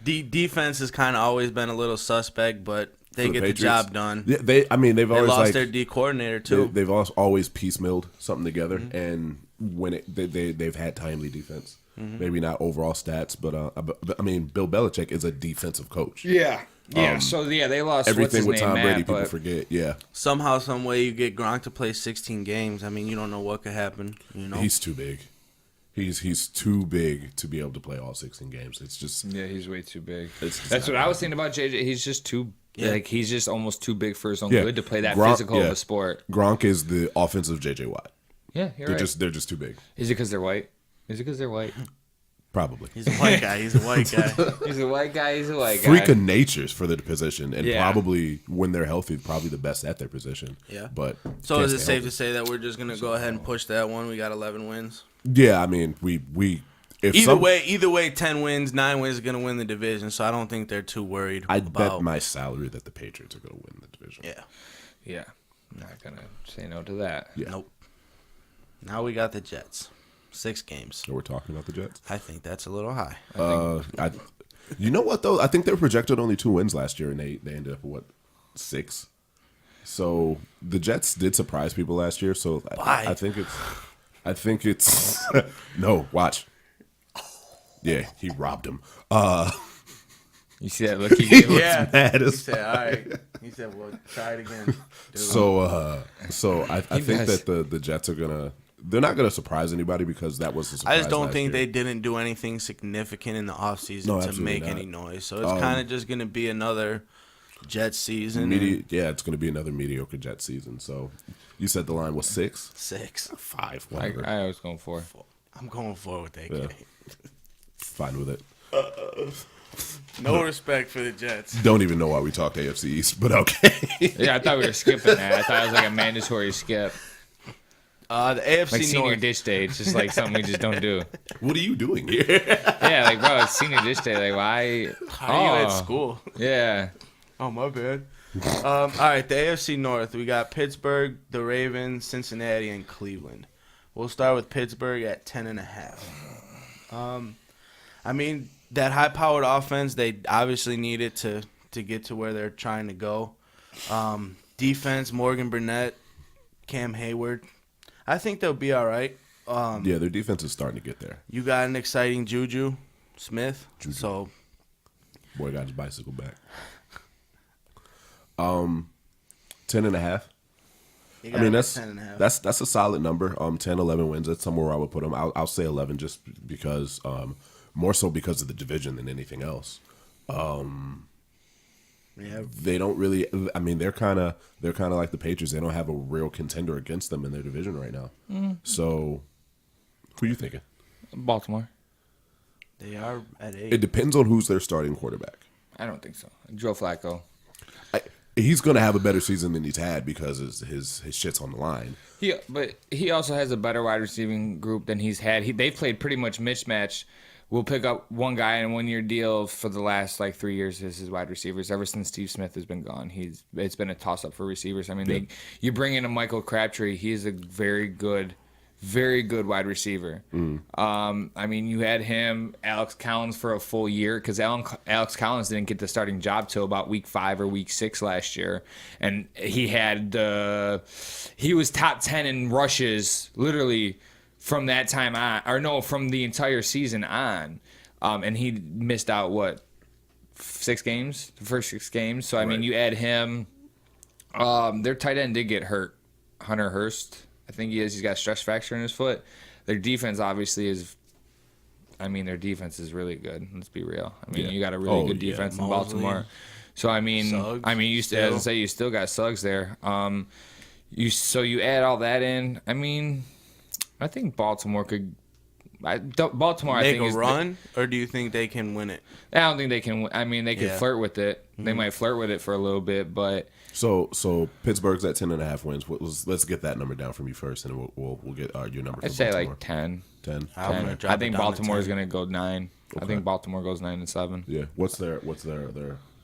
anyways. Defense has kind of always been a little suspect, but they For get the Patriots. job done. Yeah, they've They always lost like their D coordinator too. they've always piecemealed something together, and when they've had timely defense. Maybe not overall stats, but I mean, Bill Belichick is a defensive coach. Yeah. Yeah. So yeah, they lost Everything with what's his Tom name, Brady, Matt, people but forget. Yeah, Somehow, some way, you get Gronk to play 16 games. I mean, you don't know what could happen. You know, he's too big. He's too big to be able to play all 16 games. It's just yeah, he's way too big. It's just That's not what I was thinking about JJ. He's just too Yeah. like he's just almost too big for his own Yeah. good to play that Gronk- physical of yeah. a sport. Gronk is the offensive JJ Watt. Yeah, you're They're right. just too big. Is it because they're white? Is it because they're white? Probably. he's a white guy. He's a white guy. He's a white guy. He's a white guy. Freak of natures for the position, and Yeah. probably when they're healthy, probably the best at their position. Yeah. But So can't is it stay safe healthy. to say that we're just gonna go ahead and push that one? We got 11 wins. Yeah, I mean, we if Either way, 10 wins, 9 wins is gonna win the division. So I don't think they're too worried. I'd bet about my salary that the Patriots are going to win the division. Yeah. Yeah, I'm not gonna say no to that. Yeah. Nope. Now we got the Jets. 6 games. So we're talking about the Jets. I think that's a little high. You know what though? I think they were projected only 2 wins last year, and they ended up with 6. So the Jets did surprise people last year. So Why? I think it's no. Watch. Yeah, he robbed him. You see that look he gave us? Yeah. mad He as said, all right. He said, well, try it again. Dude. So I think guys- that the Jets are they're not gonna surprise anybody because that was a surprise. I just don't last think year. they didn't do anything significant in the offseason No, to absolutely make not. any noise. So it's kind of just going to be another Jets season. Yeah, it's gonna be another mediocre Jets season. So you said the line was 6, 6. 5, whatever. I was going for. I'm going forward with that Yeah. game. Fine with it. No respect for the Jets. Don't even know why we talked AFC East, but okay. Yeah, I thought we were skipping that. I thought it was like a mandatory skip, The AFC like senior North. dish day. It's just like something we just don't do. What are you doing here? Yeah, like bro, it's senior dish day. Like why? Are you at school? Yeah. Oh, my bad. All right, the AFC North. We got Pittsburgh, the Ravens, Cincinnati, and Cleveland. We'll start with Pittsburgh at 10.5. I mean, that high-powered offense, they obviously need it to get to where they're trying to go. Defense, Morgan Burnett, Cam Hayward. I think they'll be all right. Yeah, their defense is starting to get there. You got an exciting Juju Smith. Juju. So Boy got his bicycle back. 10.5. you I got mean, him at that's 10.5. that's a solid number. 10, 11 wins. That's somewhere where I would put them. I'll say 11 just because, more so because of the division than anything else. Yeah. They don't really. I mean, they're kind of like the Patriots. They don't have a real contender against them in their division right now. So, who you thinking? Baltimore. They are at 8. It depends on who's their starting quarterback. I don't think so. Joe Flacco. He's going to have a better season than he's had because his shit's on the line. But he also has a better wide receiving group than he's had. They've played pretty much mismatch. We'll pick up one guy in a 1-year deal for the last 3 years as his wide receivers. Ever since Steve Smith has been gone, it's been a toss up for receivers. I mean, you bring in a Michael Crabtree. He is a very good very good wide receiver. I mean, you had him, Alex Collins for a full year because Alex Collins didn't get the starting job till about week 5 or week 6 last year, and he was top 10 in rushes literally from that time on, or no, from the entire season on, and he missed out 6 games, the first 6 games. So I mean, you add him. Their tight end did get hurt, Hunter Hurst. I think he is. He's got a stress fracture in his foot. Their defense obviously is. I mean, their defense is really good. Let's be real. I mean, you got a really good defense in Baltimore. So I mean, Suggs, you still got Suggs there. You add all that in. I mean, I think Baltimore could. Baltimore, Make I think, a run, or do you think they can win it? I don't think they can. I mean, they could flirt with it. They might flirt with it for a little bit, but. So Pittsburgh's at 10.5 wins. Let's get that number down from you first, and we'll get your number. I'd say like 10. 10. I think Baltimore is going to go 9. Okay. I think Baltimore goes 9-7. Yeah. What's their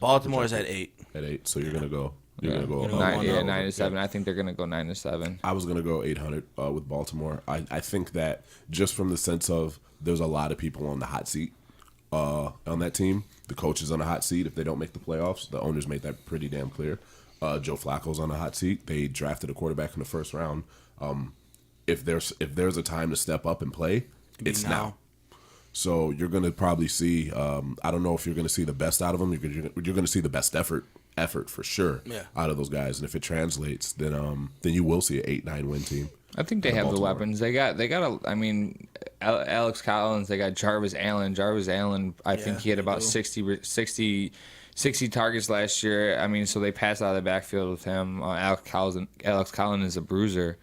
Baltimore's at 8. At 8. So you're gonna go. You're gonna go 9-7. I think they're gonna go 9-7. I was gonna go 800 with Baltimore. I think that just from the sense of there's a lot of people on the hot seat on that team. The coach is on the hot seat if they don't make the playoffs. The owners made that pretty damn clear. Joe Flacco's on the hot seat. They drafted a quarterback in the first round. If there's a time to step up and play, it's now. So you're going to probably see. I don't know if you're going to see the best out of them. You're going to see the best effort for sure out of those guys. And if it translates, then you will see an 8-9 win team. I think they have Baltimore. the weapons. They got. I mean, Alex Collins. They got Jarvis Allen. I think he had about 60 targets last year. I mean, so they passed out of the backfield with him. Alex Collins is a bruiser.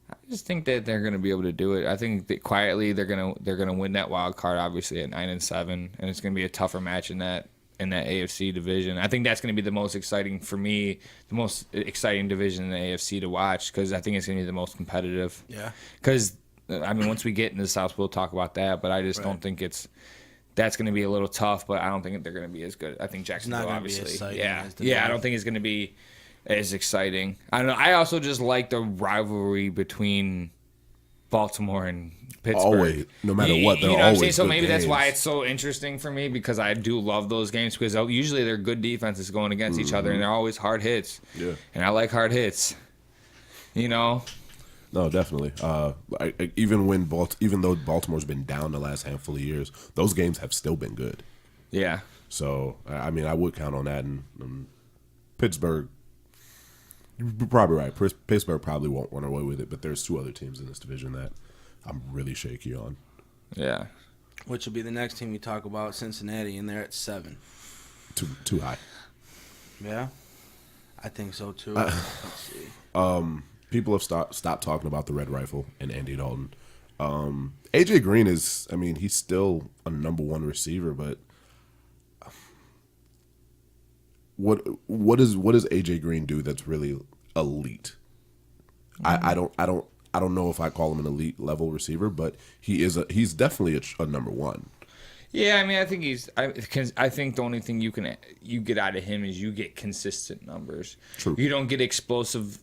I just think that they're going to be able to do it. I think that quietly they're going to win that wild card, obviously at 9-7, and it's going to be a tougher match in that AFC division. I think that's going to be the most exciting for me, the most exciting division in the AFC to watch because I think it's going to be the most competitive. Yeah. Because I mean, once we get into the South, we'll talk about that, but I just don't think that's going to be a little tough, but I don't think they're going to be as good. I think Jacksonville, obviously. I don't think it's going to be as exciting. I don't know. I also just like the rivalry between Baltimore and Pittsburgh. Always, no matter what, they're always good. So maybe that's why games. it's so interesting for me because I do love those games because usually they're good defenses going against each other and they're always hard hits. Yeah. And I like hard hits. You know. No, definitely. Even though Baltimore's been down the last handful of years, those games have still been good. Yeah. So I mean, I would count on that. And Pittsburgh, you're probably right. Pittsburgh probably won't run away with it, but there's 2 other teams in this division that I'm really shaky on. Yeah. Which will be the next team we talk about, Cincinnati, and they're at 7. Too high. Yeah, I think so too. Let's see. People have stopped talking about the Red Rifle and Andy Dalton. AJ Green is, I mean, he's still a number 1 receiver, but what does AJ Green do that's really elite? I don't know if I call him an elite level receiver, but he's definitely a number 1. Yeah, I mean, I think I think the only thing you get out of him is you get consistent numbers. True. You don't get explosive,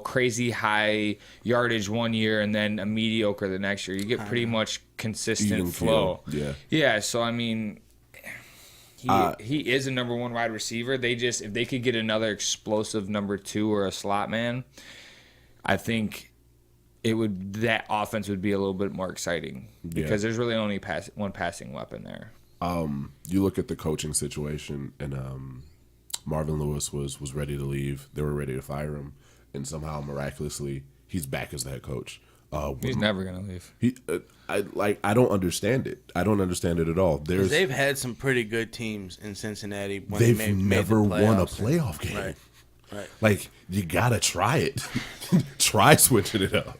crazy high yardage one year and then a mediocre the next year. You get pretty much consistent Even flow. Yeah. Yeah. So I mean, he is a number 1 wide receiver. If they could get another explosive number 2 or a slot man, I think that offense would be a little bit more exciting because there's really only one passing weapon there. You look at the coaching situation, and Marvin Lewis was ready to leave. They were ready to fire him, and somehow miraculously he's back as the head coach. He's never gonna leave. I don't understand it. I don't understand it at all. They've had some pretty good teams in Cincinnati. When they've never won a playoff game. Right. Like, you gotta try it. Try switching it up.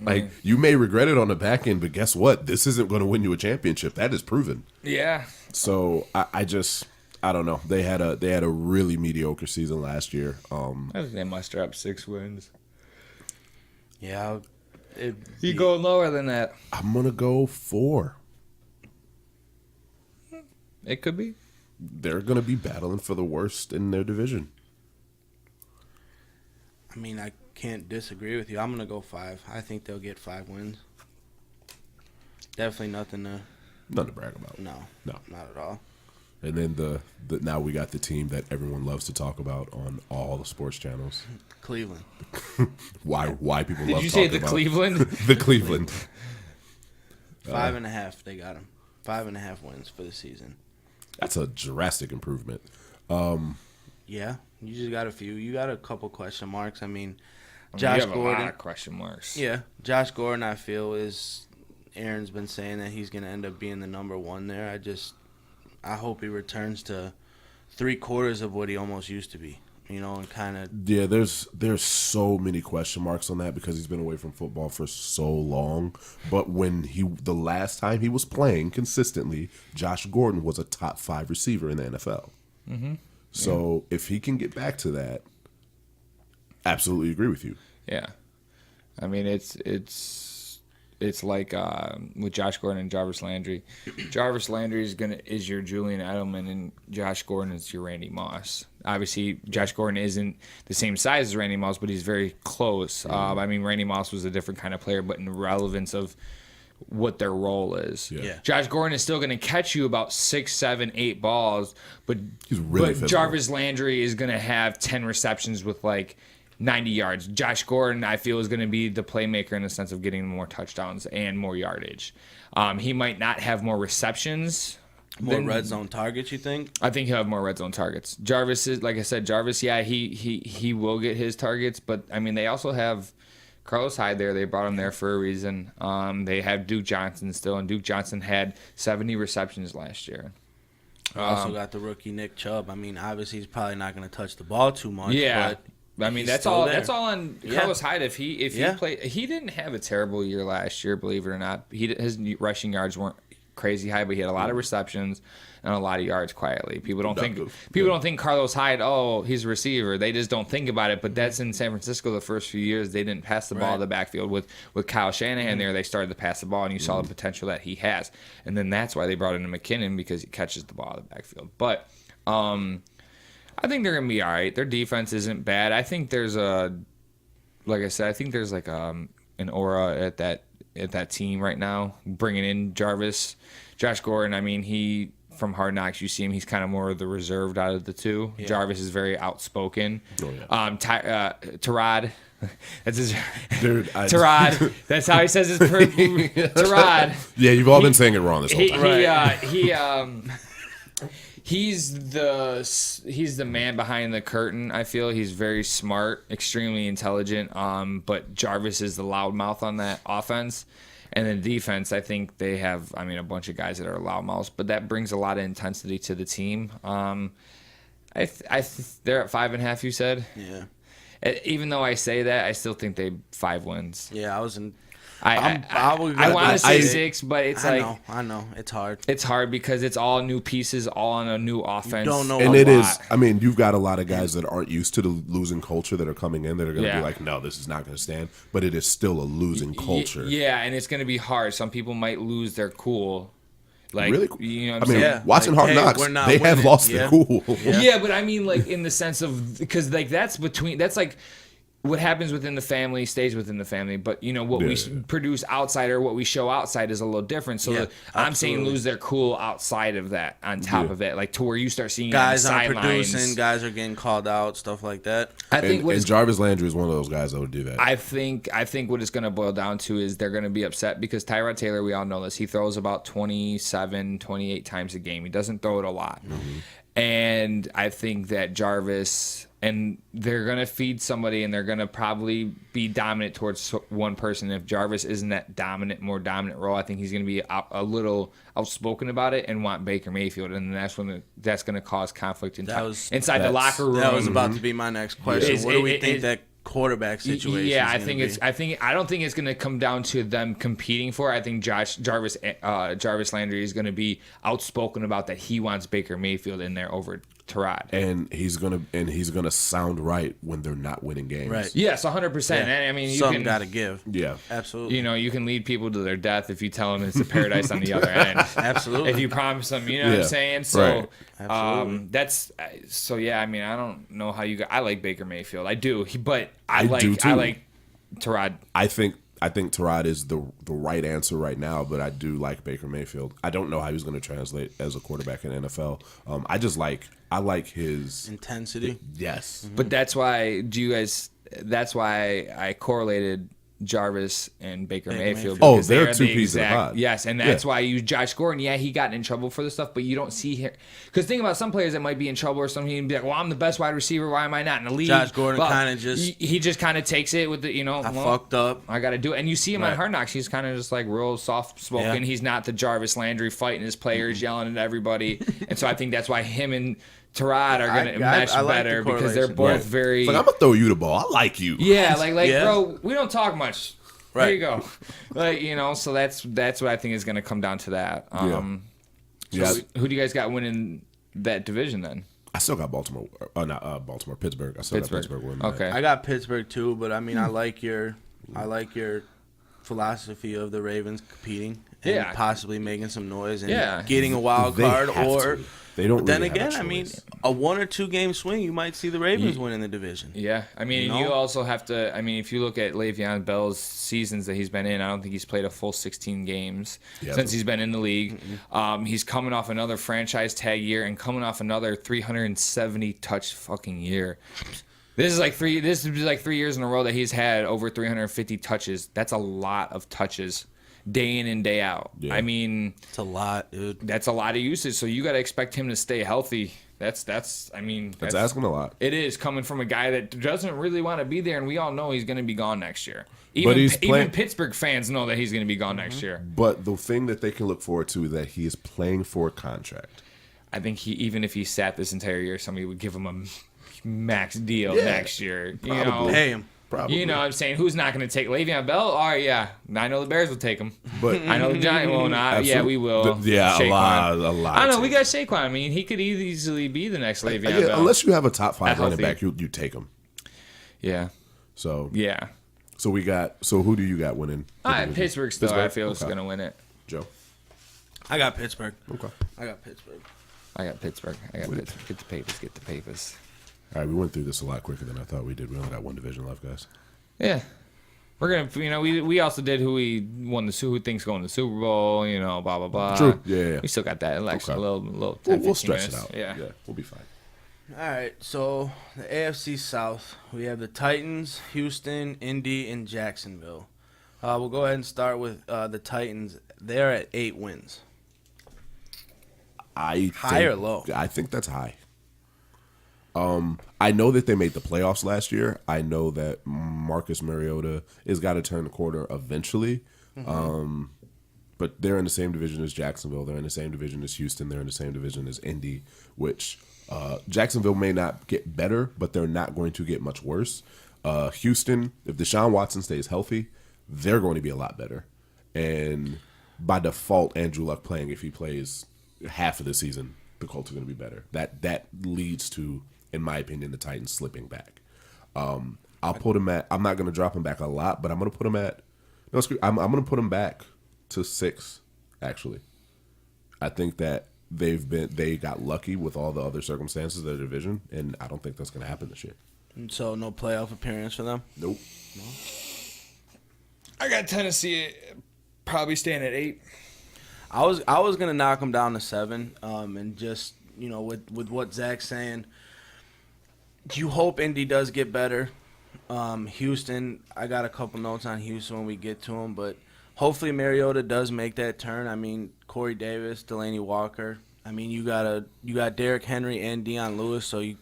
Like, you may regret it on the back end, but guess what? This isn't going to win you a championship. That is proven. Yeah. So I don't know. They had a really mediocre season last year. I think they muster up 6 wins. Yeah. You go lower than that. I'm gonna go 4. It could be. They're gonna be battling for the worst in their division. I mean, I can't disagree with you. I'm gonna go 5. I think they'll get 5 wins. Definitely nothing Nothing to brag about. No, not at all. And then the now we got the team that everyone loves to talk about on all the sports channels. Cleveland. Why people Did love you say talking the about Cleveland? the Cleveland. 5.5. They got them. 5.5 wins for the season. That's a drastic improvement. Yeah, you just got a few. You got a couple question marks. I mean, You Josh have a Gordon. lot of question marks. Yeah, Josh Gordon. I feel Aaron's been saying that he's gonna end up being the number 1 there. I hope he returns to 3/4 of what he almost used to be. And kind of. Yeah, there's so many question marks on that because he's been away from football for so long. But the last time he was playing consistently, Josh Gordon was a top 5 receiver in the NFL. Mm-hmm. So if he can get back to that, absolutely agree with you. Yeah, I mean it's like with Josh Gordon and Jarvis Landry. Jarvis Landry is your Julian Edelman, and Josh Gordon is your Randy Moss. Obviously, Josh Gordon isn't the same size as Randy Moss, but he's very close. I mean, Randy Moss was a different kind of player, but in relevance of what their role is. Yeah. Josh Gordon is still going to catch you about 6, 7, 8 balls, but He's really physical. Jarvis Landry is going to have 10 receptions with 90 yards. Josh Gordon, I feel, is going to be the playmaker in the sense of getting more touchdowns and more yardage. He might not have more receptions. More red zone targets, you think? I think he'll have more red zone targets. Jarvis is, like I said, yeah, he will get his targets, but I mean, they also have Carlos Hyde there. They brought him there for a reason. They have Duke Johnson still, and Duke Johnson had 70 receptions last year. Also got the rookie Nick Chubb. I mean, obviously he's probably not going to touch the ball too much. Yeah. But I mean, he's that's still all. there. That's all on Carlos Hyde. If he played, he didn't have a terrible year last year, believe it or not. His rushing yards weren't crazy high, but he had a lot of receptions and a lot of yards quietly. People don't think Carlos Hyde. Oh, he's a receiver. They just don't think about it. But that's in San Francisco. The first few years, they didn't pass the ball to the backfield with Kyle Shanahan there. They started to pass the ball, and you saw the potential that he has. And then that's why they brought in McKinnon, because he catches the ball out of the backfield. But I think they're gonna be all right. Their defense isn't bad. I think there's like I said, I think there's an aura at that team right now. Bringing in Josh Gordon. I mean, he from Hard Knocks, you see him. He's kind of more of the reserved out of the two. Yeah. Jarvis is very outspoken. Oh, yeah. Tyrod. That's his. Dude, Tyrod. That's how he says his. Tyrod. Yeah, you've all been saying it wrong this whole time. He's the man behind the curtain. I feel he's very smart, extremely intelligent. But Jarvis is the loudmouth on that offense, and then defense. I think they have, a bunch of guys that are loudmouths, but that brings a lot of intensity to the team. They're at 5.5. You said, yeah. Even though I say that, I still think 5 wins. Yeah, I was in. I want to say 6, but it's I know. It's hard. It's hard because it's all new pieces, all on a new offense. You don't know and it is. I mean, you've got a lot of guys that aren't used to the losing culture that are coming in that are going to be like, no, this is not going to stand. But it is still a losing culture. Yeah, and it's going to be hard. Some people might lose their cool. Really? You know what I'm saying? Watching Hard Knocks, they have lost their cool. Yeah, but I mean, in the sense of, because that's what happens within the family stays within the family, but what we produce outside or what we show outside is a little different. So I'm saying lose their cool outside of that. On top of it, to where you start seeing guys on the aren't sidelines. producing, guys are getting called out, stuff like that. I think and Jarvis Landry is one of those guys that would do that. I think what it's going to boil down to is they're going to be upset because Tyrod Taylor, we all know this, he throws about 27, 28 times a game. He doesn't throw it a lot. Mm-hmm. And I think that Jarvis, and they're going to feed somebody, and they're going to probably be dominant towards one person. If Jarvis isn't that more dominant role, I think he's going to be a little outspoken about it and want Baker Mayfield, and that's going to cause conflict inside the locker room. That was about to be my next question. What do we think that quarterback situation? Yeah, I don't think it's going to come down to them competing for it. I think Jarvis Landry is going to be outspoken about that he wants Baker Mayfield in there over Tyrod. And he's gonna sound right when they're not winning games. Right. Yes, 100%. I mean, you Something can got to give. Yeah. Absolutely. You know, you can lead people to their death if you tell them it's a paradise on the other end. Absolutely. If you promise them, you know what I'm saying? So, Right. Absolutely. I mean, I don't know how you got. I like Baker Mayfield. I do. But I do too. I like Tyrod. I think Tyrod is the right answer right now, but I do like Baker Mayfield. I don't know how he's going to translate as a quarterback in NFL. I like his intensity. Yes. But that's why that's why I correlated Jarvis and Baker Mayfield. Oh, because they're two pieces of the pie. Yes, and that's why you Josh Gordon. Yeah, he got in trouble for this stuff, but you don't see here because think about some players that might be in trouble or something. He'd be like, "Well, I'm the best wide receiver. Why am I not in the league?" Josh Gordon kind of just he just kind of takes it with the I fucked up. I got to do it. And you see him on Hard Knocks. He's kind of just like real soft spoken. Yeah. He's not the Jarvis Landry fighting his players, yelling at everybody. And so I think that's why him and Tyrod are going to mesh I like better the because they're both very. It's like, I'm gonna throw you the ball. I like you. Yeah, bro, we don't talk much. Right. There you go. So that's what I think is going to come down to that. Who do you guys got winning that division then? I still got Baltimore. Not Baltimore. Pittsburgh. I still got Pittsburgh winning. Okay. I got Pittsburgh too, but I mean, I like your philosophy of the Ravens competing and possibly making some noise and getting a wild card or. They don't. Then really again, I mean, a 1 or 2 game swing, you might see the Ravens winning the division. Yeah, I mean, you also have to. I mean, if you look at Le'Veon Bell's seasons that he's been in, I don't think he's played a full 16 games since he's been in the league. He's coming off another franchise tag year and coming off another 370 touch fucking year. This is like 3 years in a row that he's had over 350 touches. That's a lot of touches. Day in and day out. Yeah. I mean, it's a lot, dude. That's a lot of usage. So you got to expect him to stay healthy. That's asking a lot. It is coming from a guy that doesn't really want to be there, and we all know he's going to be gone next year. Even Pittsburgh fans know that he's going to be gone next year. But the thing that they can look forward to is that he is playing for a contract. I think even if he sat this entire year, somebody would give him a max deal next year. Probably. Pay him. Probably. You know what I'm saying? Who's not going to take Le'Veon Bell? All right, yeah. I know the Bears will take him. But I know the Giants will not. Yeah, we will. A lot. I don't know. We got Saquon. I mean, he could easily be the next Le'Veon Bell. Unless you have a top 5 running back, you take him. Yeah. So yeah. So who do you got winning? Pittsburgh still. I feel is going to win it. Joe. I got Pittsburgh. Okay. I got Pittsburgh. Get the papers. All right, we went through this a lot quicker than I thought we did. We only got one division left, guys. Yeah, we're gonna. We also did who thinks going to the Super Bowl. Blah blah blah. True. Yeah. We still got that election. Okay. A little. We'll stretch minutes. it out. Yeah, we'll be fine. All right, so the AFC South, we have the Titans, Houston, Indy, and Jacksonville. We'll go ahead and start with the Titans. They're at 8 wins. High or low? I think that's high. I know that they made the playoffs last year. I know that Marcus Mariota has got to turn the corner eventually. But they're in the same division as Jacksonville. They're in the same division as Houston. They're in the same division as Indy, which Jacksonville may not get better, but they're not going to get much worse. Houston, if Deshaun Watson stays healthy, they're going to be a lot better. And by default, Andrew Luck playing, if he plays half of the season, the Colts are going to be better. That leads to, in my opinion, the Titans slipping back. I'll put them at. I'm not going to drop them back a lot, but I'm going to put them at. No, screw. I'm going to put them back to 6. Actually, I think that they got lucky with all the other circumstances of their division, and I don't think that's going to happen this year. And so no playoff appearance for them. Nope. No. I got Tennessee probably staying at 8. I was gonna knock them down to 7, and just with what Zach's saying, you hope Indy does get better. Houston, I got a couple notes on Houston when we get to them, but hopefully Mariota does make that turn. I mean, Corey Davis, Delaney Walker. I mean, you got Derrick Henry and Deion Lewis, so you.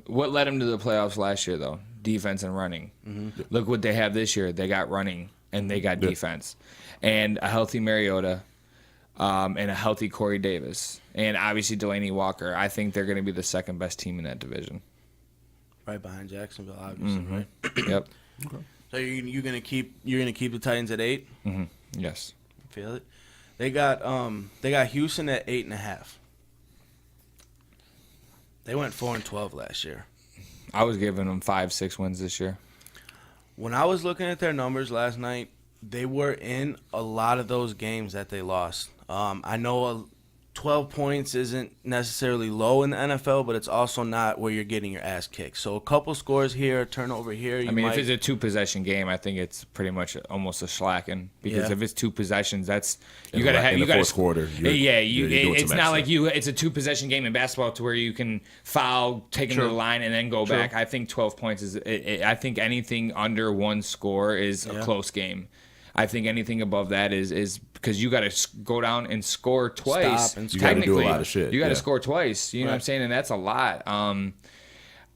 What led them to the playoffs last year, though? Defense and running. Mm-hmm. Look what they have this year. They got running and they got defense, and a healthy Mariota. And a healthy Corey Davis. And obviously Delaney Walker. I think they're going to be the second best team in that division. Right behind Jacksonville, obviously, right? Yep. Okay. So you're gonna keep the Titans at 8? Mm-hmm. Yes. Feel it? They got Houston at 8.5. They went 4-12 last year. I was giving them 5-6 wins this year. When I was looking at their numbers last night, they were in a lot of those games that they lost. I know 12 points isn't necessarily low in the NFL, but it's also not where you're getting your ass kicked. So a couple scores here, a turnover here. If it's a 2-possession game, I think it's pretty much almost a slacking because if it's 2 possessions, that's you got to have in the fourth quarter. It's not like it's a 2-possession game in basketball to where you can foul, take them to the line, and then go back. I think 12 points is. I think anything under 1 score is a close game. I think anything above that is because you got to go down and score twice. You got to do a lot of shit. You got to score twice. You know what I'm saying? And that's a lot.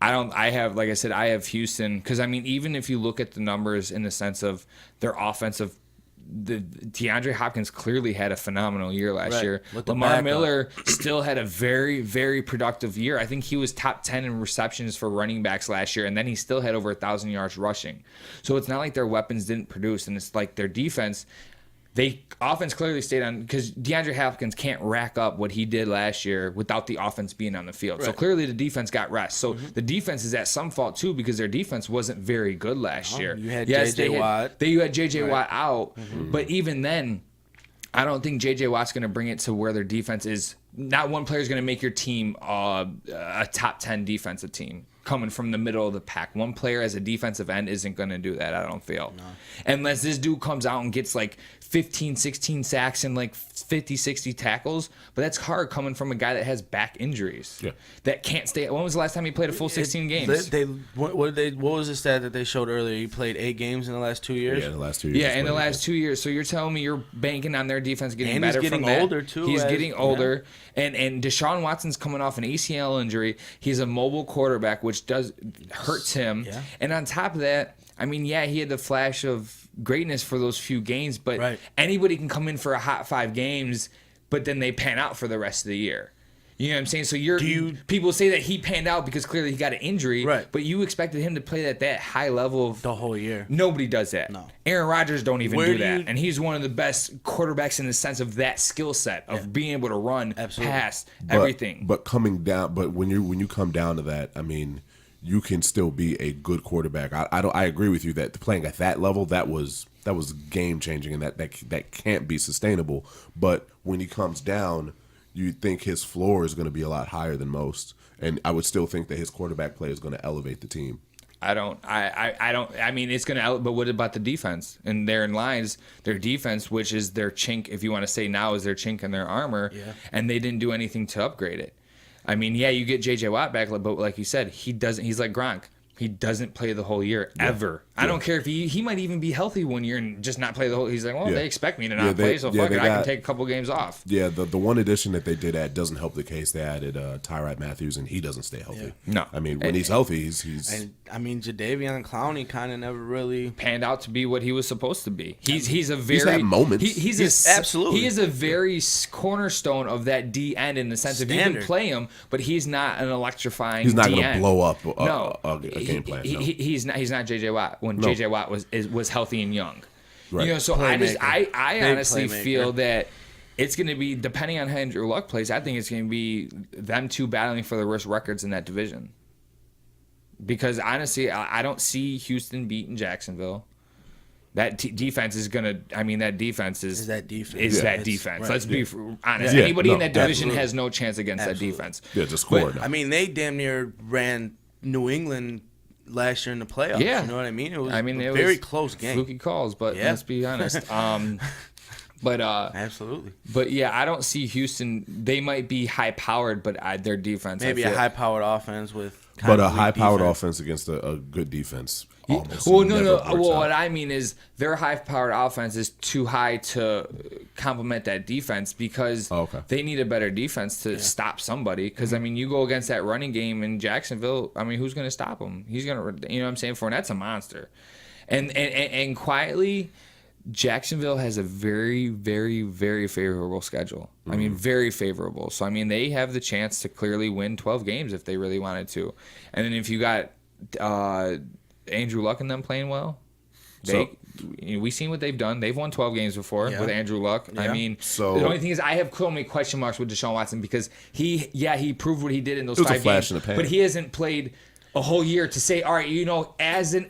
I have Houston because, even if you look at the numbers in the sense of their offensive, DeAndre Hopkins clearly had a phenomenal year last year. Lamar Miller still had a very, very productive year. I think he was top 10 in receptions for running backs last year, and then he still had over 1,000 yards rushing. So it's not like their weapons didn't produce, and it's like their defense. Offense clearly stayed on because DeAndre Hopkins can't rack up what he did last year without the offense being on the field. Right. So clearly the defense got rest. So the defense is at some fault too because their defense wasn't very good last year. You had J.J. Watt. You had J.J. Watt out, but even then, I don't think J.J. Watt's going to bring it to where their defense is. Not one player is going to make your team a top 10 defensive team coming from the middle of the pack. One player as a defensive end isn't going to do that, I don't feel. No. Unless this dude comes out and gets like 15, 16 sacks and like 50, 60 tackles. But that's hard coming from a guy that has back injuries. Yeah. That can't stay. When was the last time he played a full 16 games? What was the stat that they showed earlier? He played 8 games in the last 2 years? Yeah, in the last 2 years. Yeah, in the last 2 years. So you're telling me you're banking on their defense getting better from that? He's getting older, too. He's getting older. Yeah. And Deshaun Watson's coming off an ACL injury. He's a mobile quarterback, which hurts him. Yeah. And on top of that, he had the flash of greatness for those few games, but anybody can come in for a hot 5 games, but then they pan out for the rest of the year. You know what I'm saying? So people say that he panned out because clearly he got an injury, but you expected him to play at that high level the whole year. Nobody does that. No. Aaron Rodgers don't even do that, and he's one of the best quarterbacks in the sense of that skill set of being able to run, pass, everything. But when you come down to that, you can still be a good quarterback. I agree with you that playing at that level, that was game changing, and that can't be sustainable. But when he comes down, you think his floor is going to be a lot higher than most, and I would still think that his quarterback play is going to elevate the team. It's going to, but what about the defense? And therein lies their defense, which is their chink, if you want to say now, is their chink in their armor, and they didn't do anything to upgrade it. You get J.J. Watt back, but like you said, he doesn't. He's like Gronk. He doesn't play the whole year ever. I don't care if he might even be healthy one year and just not play the whole. He's like, they expect me to not play, so fuck it. I can take a couple games off. Yeah, the one addition that they did add doesn't help the case. They added Tyrod Matthews, and he doesn't stay healthy. No, when he's healthy, he's. Jadeveon Clowney kind of never really panned out to be what he was supposed to be. He's a very he's had moments. Absolutely. He is a very cornerstone of that D end in the sense of you can play him, but he's not an electrifying. He's not going to blow up a game plan. He's not J.J. Watt when J.J. Watt was healthy and young. Right. So I honestly feel that it's going to be, depending on how Andrew Luck plays, I think it's going to be them two battling for the worst records in that division. Because honestly, I don't see Houston beating Jacksonville. That defense is going to, that defense is that defense. Right. Let's be honest. Yeah. Anybody in that division has no chance against that defense. Yeah, just score. They damn near ran New England last year in the playoffs. Yeah. You know what I mean? It was a very close game. Fluky calls, but let's be honest. Absolutely. But yeah, I don't see Houston. They might be high powered, but their defense. Maybe a high powered offense with. But a high powered offense against a good defense. No. What I mean is their high powered offense is too high to complement that defense because they need a better defense to stop somebody. Because you go against that running game in Jacksonville. Who's going to stop him? He's going to. You know what I'm saying? Fournette's a monster, and quietly. Jacksonville has a very, very, very favorable schedule. Very favorable. So, they have the chance to clearly win 12 games if they really wanted to. And then if you got Andrew Luck and them playing well, We've seen what they've done. They've won 12 games before with Andrew Luck. Yeah. I mean, So the only thing is I have so many question marks with Deshaun Watson because he proved what he did in those it was 5 a flash games, in the pan. but he hasn't played a whole year to say, all right,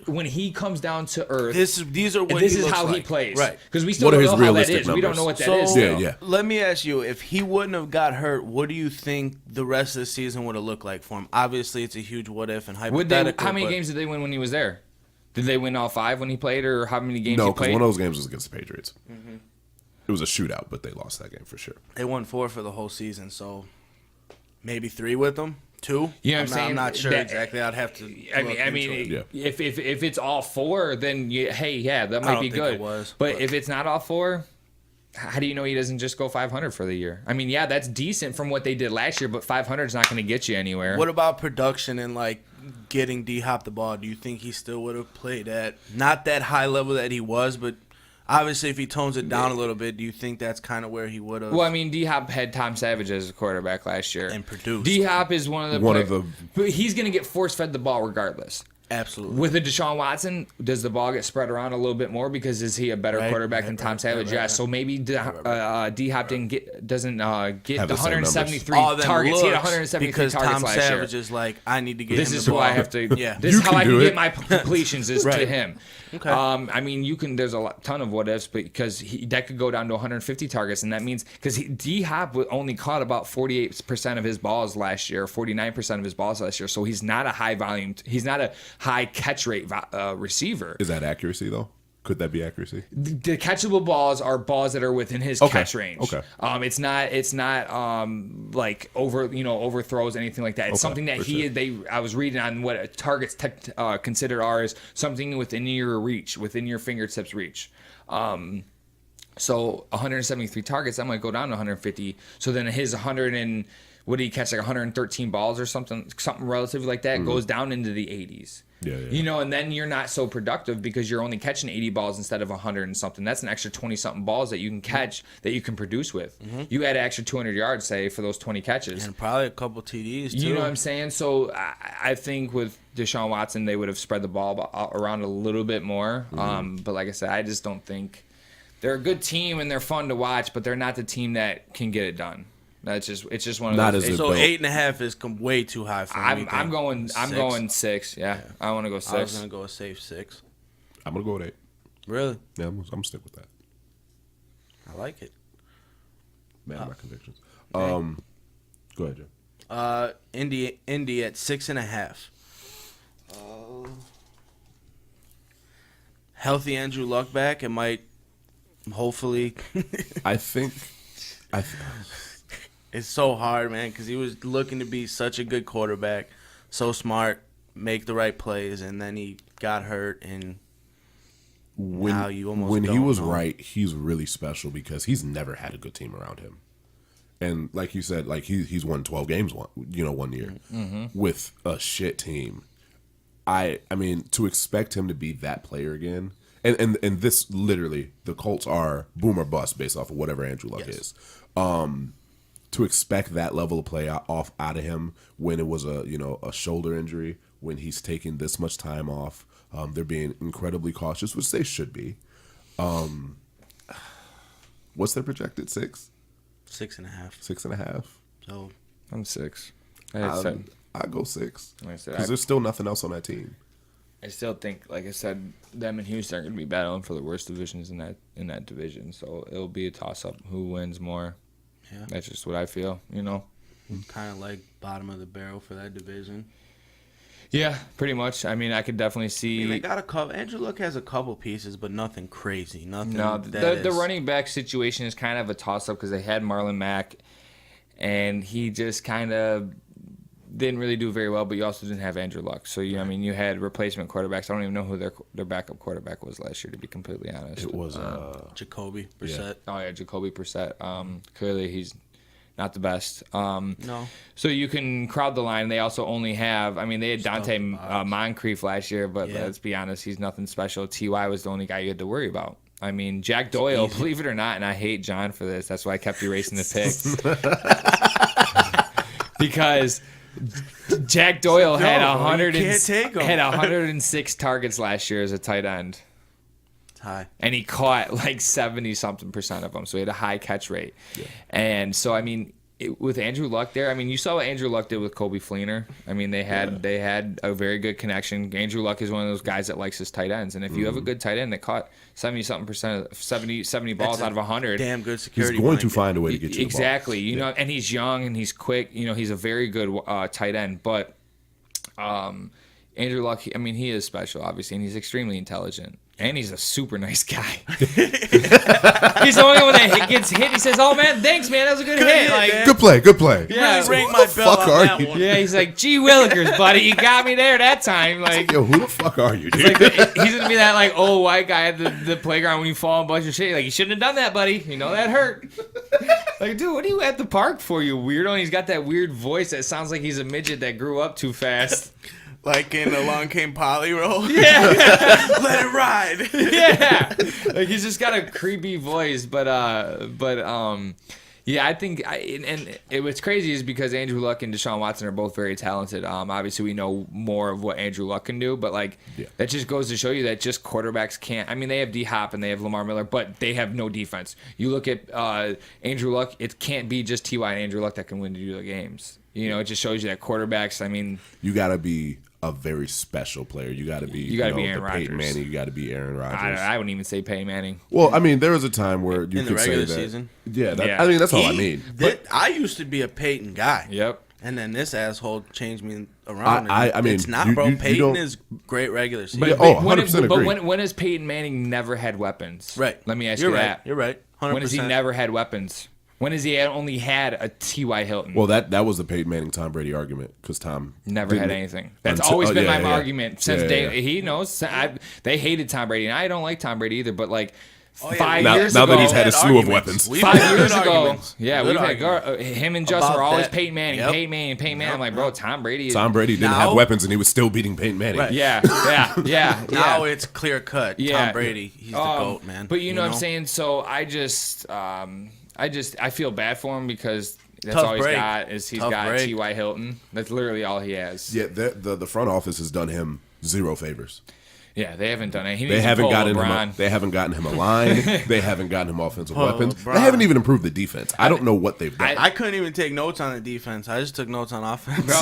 when he comes down to earth, These are what this he is looks how he like. plays. Right. Because we still What are don't his know how that realistic is. We don't know what that numbers? is. Yeah, still. yeah. Let me ask you, if he wouldn't have got hurt, what do you think the rest of the season would have looked like for him? Obviously, it's a huge what if and hypothetical. How many games did they win when he was there? Did they win all 5 when he played, or how many games No, he because played? one of those games was against the Patriots. It was a shootout, but they lost that game for sure. They won 4 for the whole season, so maybe 3 with them. 2? You know what I'm saying? I'm not sure That- exactly. I'd have to. I look mean, into it. if it's all 4, then that I might don't be think good. it was, but but- if it's not all 4, how do you know he doesn't just go 500 for the year? I mean, that's decent from what they did last year, but 500 is not going to get you anywhere. What about production and like getting D-Hop the ball? Do you think he still would have played at not that high level that he was, but obviously if he tones it down a little bit, do you think that's kind of where he would have? Well, I mean, D-Hop had Tom Savage as a quarterback last year. And produced. D-Hop is one of the but he's going to get force-fed the ball regardless. Absolutely. With a Deshaun Watson, does the ball get spread around a little bit more because is he a better quarterback than Tom Savage? Yeah, so maybe D-Hop doesn't get Have the the same 173 All them targets. He had looks 173 because targets Tom last Savage year. is like, I need to get This him is the who ball. I have to. Yeah. This You is how can I can do get it. my completions is to Right. him. Okay. I mean, there's a ton of what ifs, because that could go down to 150 targets, and that means because D Hop only caught about 48% of his balls last year, 49% of his balls last year. So he's not a high volume. He's not a high catch rate receiver. Is that accuracy though? Could that be accuracy? The catchable balls are balls that are within his catch range. Okay. It's not like overthrows, anything like that. It's something that I was reading on what targets considered are is something within your reach, within your fingertips reach. So 173 targets, that might go down to 150. So then his 100 and what did he catch, like 113 balls or something relatively like that, goes down into the 80s. Yeah. And then you're not so productive because you're only catching 80 balls instead of 100 and something. That's an extra 20-something balls that you can catch that you can produce with. You add an extra 200 yards, say, for those 20 catches. And probably a couple TDs, too. You know what I'm saying? So I think with Deshaun Watson, they would have spread the ball around a little bit more. But like I said, I just don't think they're a good team and they're fun to watch, but they're not the team that can get it done. It's just one of Not those. as So built. 8.5 is way too high for me. I'm going 6. Yeah, I want to go 6. I was gonna go a safe 6. I'm gonna go with 8. Really? Yeah, I'm gonna stick with that. I like it. Man, my convictions. Go ahead, Joe. Indy at 6.5. Healthy Andrew Luck back. It might, hopefully. I think. It's so hard, man, because he was looking to be such a good quarterback, so smart, make the right plays, and then he got hurt, and now you almost when he don't was know. right, he's really special because he's never had a good team around him. And like you said, like he's won 12 games one year with a shit team. I mean, to expect him to be that player again, and this literally, the Colts are boom or bust based off of whatever Andrew Luck is. To expect that level of play out of him when it was a shoulder injury, when he's taking this much time off, they're being incredibly cautious, which they should be. What's their projected 6? 6.5. 6.5. So I'm 6. I go 6 Like I said, because there's still nothing else on that team. I still think, like I said, them and Houston are going to be battling for the worst divisions in that division. So it'll be a toss-up who wins more. Yeah. That's just what I feel, kind of like bottom of the barrel for that division. Yeah, pretty much. I mean, I could definitely see. They got a couple. Andrew Luck has a couple pieces, but nothing crazy. Nothing. No, that the is- running back situation is kind of a toss-up because they had Marlon Mack, and he just kind of didn't really do very well, but you also didn't have Andrew Luck. So, I mean, you had replacement quarterbacks. I don't even know who their backup quarterback was last year, to be completely honest. It was Jacoby Brissett. Oh, yeah, Jacoby Brissett. Clearly, he's not the best. No. So you can crowd the line. They also only have, they had Dante Moncrief last year, but let's be honest, he's nothing special. T.Y. was the only guy you had to worry about. I mean, Jack Doyle, believe it or not, and I hate John for this. That's why I kept erasing the picks. Because Jack Doyle had you can't take him. had 106 targets last year as a tight end. high. And he caught like 70-something% of them, so he had a high catch rate. Yeah. And so, I mean, with Andrew Luck there, I mean, you saw what Andrew Luck did with Kobe Fleener. I mean, they had a very good connection. Andrew Luck is one of those guys that likes his tight ends, and if you have a good tight end that caught 70-something% of 70 balls out of 100, damn good security. He's going to find a way to get you exactly. The ball. You know, and he's young and he's quick. You know, he's a very good tight end. But Andrew Luck, I mean, he is special, obviously, and he's extremely intelligent. And he's a super nice guy. He's the only one that gets hit. He says, "Oh man, thanks man, that was a good hit." Like, good play. Yeah, really ring my bell on that one. Yeah, he's like, "Gee willikers, buddy, you got me there that time." Like, yo, who the fuck are you, dude? Like, he's gonna be that like old white guy at the playground when you fall and bunch of shit. Like, you shouldn't have done that, buddy. You know that hurt. Like, dude, what are you at the park for, you weirdo? And he's got that weird voice that sounds like he's a midget that grew up too fast. Like in Along Came Polly role. Yeah. Let it ride. Yeah. Like, he's just got a creepy voice, but yeah, I think what's crazy is because Andrew Luck and Deshaun Watson are both very talented. Obviously we know more of what Andrew Luck can do, but that just goes to show you that just quarterbacks can't. I mean, they have D-Hop and they have Lamar Miller, but they have no defense. You look at Andrew Luck, it can't be just T.Y. and Andrew Luck that can win you the games. You know, it just shows you that quarterbacks, I mean, you got to be a very special player. You got to be. You got to be Aaron Rodgers. Peyton Manning. You got to be Aaron Rodgers. I wouldn't even say Peyton Manning. Well, I mean, there was a time where you in could the say regular that. Season. Yeah, I mean that's all I mean. But I used to be a Peyton guy. Yep. And then this asshole changed me around. I mean, it's not, bro. Peyton is great regular season. But 100% agree. But when has Peyton Manning never had weapons? Right. Let me ask you that. You're right. 100%. When has he never had weapons? When has he only had a T.Y. Hilton? Well, that was the Peyton Manning Tom Brady argument because Tom never had anything. That's always been my argument since day. He knows they hated Tom Brady, and I don't like Tom Brady either. But like 5 years ago, now that he's had a slew of weapons. 5 years ago, we've had him and Justin were always Peyton Manning, Peyton Manning. I'm like, bro, Tom Brady didn't have weapons, and he was still beating Peyton Manning. Right. Yeah. Now it's clear cut. Tom Brady, he's the GOAT, man. But you know what I'm saying? So I feel bad for him because that's all he's got is he's got T.Y. Hilton. That's literally all he has. Yeah, the front office has done him zero favors. Yeah, they haven't done it. They haven't gotten him a line. They haven't gotten him offensive weapons. LeBron. They haven't even improved the defense. I don't know what they've done. I couldn't even take notes on the defense. I just took notes on offense. Bro,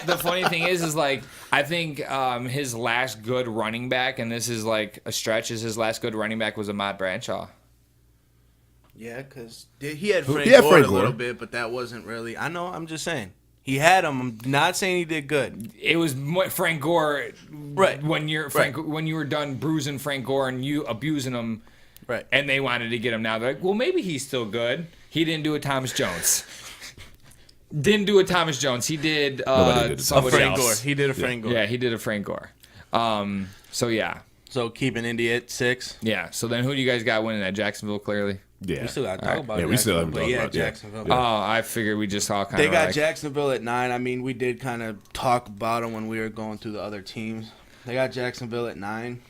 the funny thing is like I think his last good running back, and this is like a stretch, is his last good running back was Ahmad Bradshaw. Yeah, because he had Frank Gore a little bit, but that wasn't really. I know. I'm just saying. He had him. I'm not saying he did good. It was Frank Gore, right? When you were done bruising Frank Gore and you abusing him, right? And they wanted to get him now. They're like, well, maybe he's still good. He didn't do a Thomas Jones. He did somebody else. Gore. He did a Frank Gore. Yeah, he did a Frank Gore. So yeah. So keeping Indy at 6. Yeah. So then who do you guys got winning at Jacksonville? Clearly. Yeah, we still got to talk about it. Yeah, we still haven't talked about it. Jacksonville. Yeah. Oh, I figured we just all kind of. They got Jacksonville at 9. I mean, we did kind of talk about them when we were going through the other teams. They got Jacksonville at 9.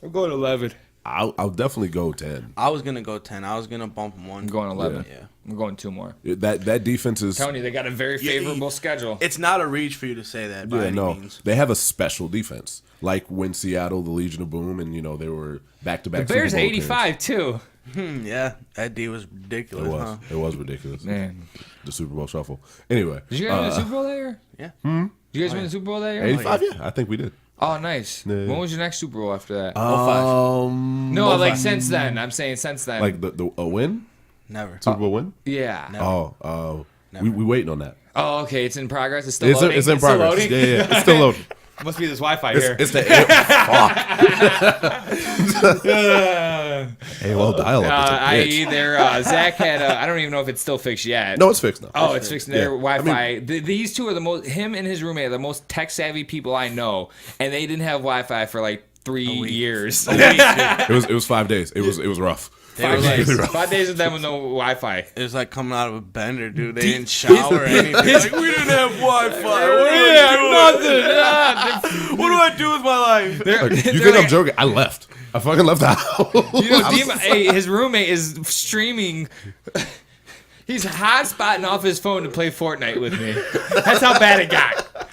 I'm going 11. I'll definitely go 10. I was gonna go 10. I was gonna bump them 1. I'm going 11. Yeah. I'm going 2 more. That defense is. I'm telling you, they got a very favorable schedule. It's not a reach for you to say that by any means. They have a special defense. Like when Seattle, the Legion of Boom, and they were back-to-back. The Bears Super Bowl 85 too. Yeah, that D was ridiculous. It was ridiculous. Man, the Super Bowl shuffle. Anyway, did you guys win the Super Bowl that year? Yeah. Did you guys win the Super Bowl that year? 85. Yeah, I think we did. Oh, nice. Yeah. When was your next Super Bowl after that? 05. No, like since then. I'm saying since then. Like a win? Never. Super Bowl win? Yeah. Never. We waiting on that. Oh, okay. It's in progress. It's still loading. It's in progress. Yeah. It's still loading. Must be this Wi-Fi here. It's the AOL dial-up. Zach had. I don't even know if it's still fixed yet. No, it's fixed now. Oh, it's fixed. Their Wi-Fi. These two are the most. Him and his roommate are the most tech-savvy people I know, and they didn't have Wi-Fi for like 3 years. It was 5 days. It was rough. 5 days. 5 days with them with no Wi-Fi. It was like coming out of a bender, dude. They didn't shower or anything. Like, we didn't have Wi-Fi. Nothing. What do I do with my life? You think I'm joking? I left. I fucking left the house. His roommate is streaming. He's hotspotting off his phone to play Fortnite with me. That's how bad it got.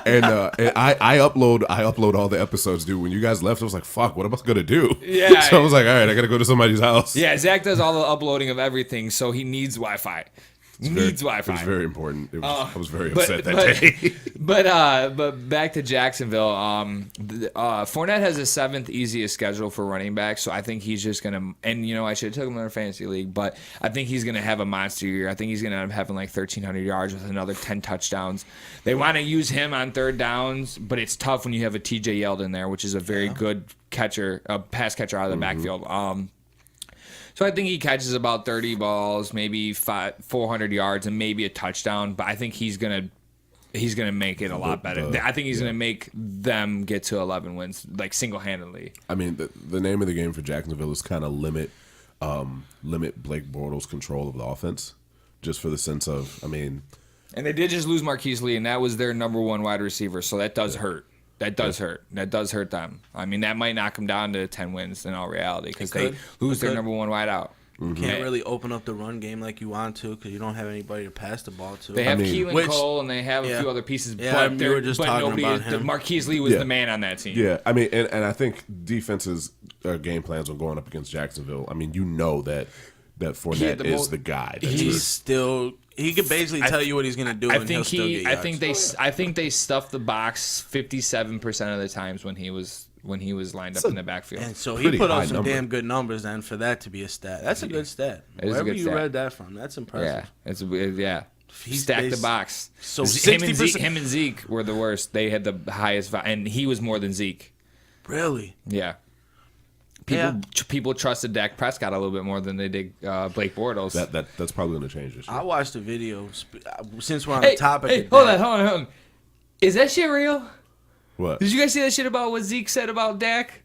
and I upload all the episodes, dude. When you guys left, I was like, fuck, what am I gonna do? Yeah. So I was like, all right, I gotta go to somebody's house. Yeah, Zach does all the uploading of everything, so he needs Wi-Fi. Wi-Fi. It was very important. I was very upset that day. But back to Jacksonville. Fournette has the 7th easiest schedule for running back, so I think he's just gonna. And I should have took him in our fantasy league, but I think he's gonna have a monster year. I think he's gonna end up having like 1,300 yards with another 10 touchdowns. They want to use him on third downs, but it's tough when you have a TJ Yeldon there, which is a very good catcher, a pass catcher out of the backfield. So I think he catches about 30 balls, maybe 400 yards, and maybe a touchdown. But I think he's gonna make it a lot better. I think he's gonna make them get to 11 wins, like single-handedly. I mean, the name of the game for Jacksonville is kind of limit Blake Bortles' control of the offense, just for the sense of, And they did just lose Marquise Lee, and that was their number 1 wide receiver, so that does hurt. That does hurt. That does hurt them. I mean, that might knock them down to 10 wins in all reality because they lose their number 1 wideout. You can't really open up the run game like you want to because you don't have anybody to pass the ball to. They have Keelan Cole and they have a few other pieces, but we were just talking nobody about is. him. Marquise Lee was the man on that team. Yeah, and I think defenses' game plans when going up against Jacksonville. You know that Fournette is the guy. He could basically tell you what he's going to do, and he'll still get yards. I think they stuffed the box 57% of the times when he was lined up in the backfield. And so he put up some damn good numbers then for that to be a stat. That's a good stat. Wherever you read that from, that's impressive. Yeah, He stacked the box. So him and Zeke were the worst. They had the highest, and he was more than Zeke. Really? Yeah. People trusted Dak Prescott a little bit more than they did Blake Bortles. That's probably going to change this year. I watched a video since we're on the topic. Hey, hold on. Is that shit real? What? Did you guys see that shit about what Zeke said about Dak?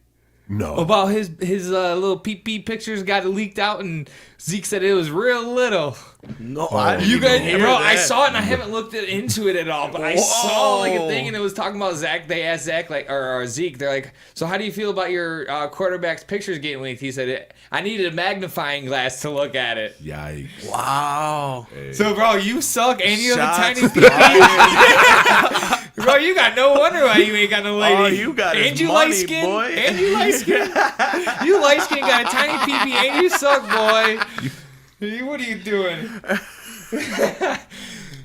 No. About his little pee pictures got leaked out, and Zeke said it was real little. No, you guys, bro, I saw it and I haven't looked into it at all, but I saw like a thing and it was talking about Zach. They asked Zach or Zeke, they're like, "So how do you feel about your quarterback's pictures getting leaked?" He said, "I needed a magnifying glass to look at it." Yikes! Wow. Hey. So, bro, you suck and you have a tiny pee. Bro, you got no wonder why you ain't got no lady. Oh, you got and his you money, light skin, boy. and you light skin. You light skin got a tiny pee and you suck, boy. What are you doing?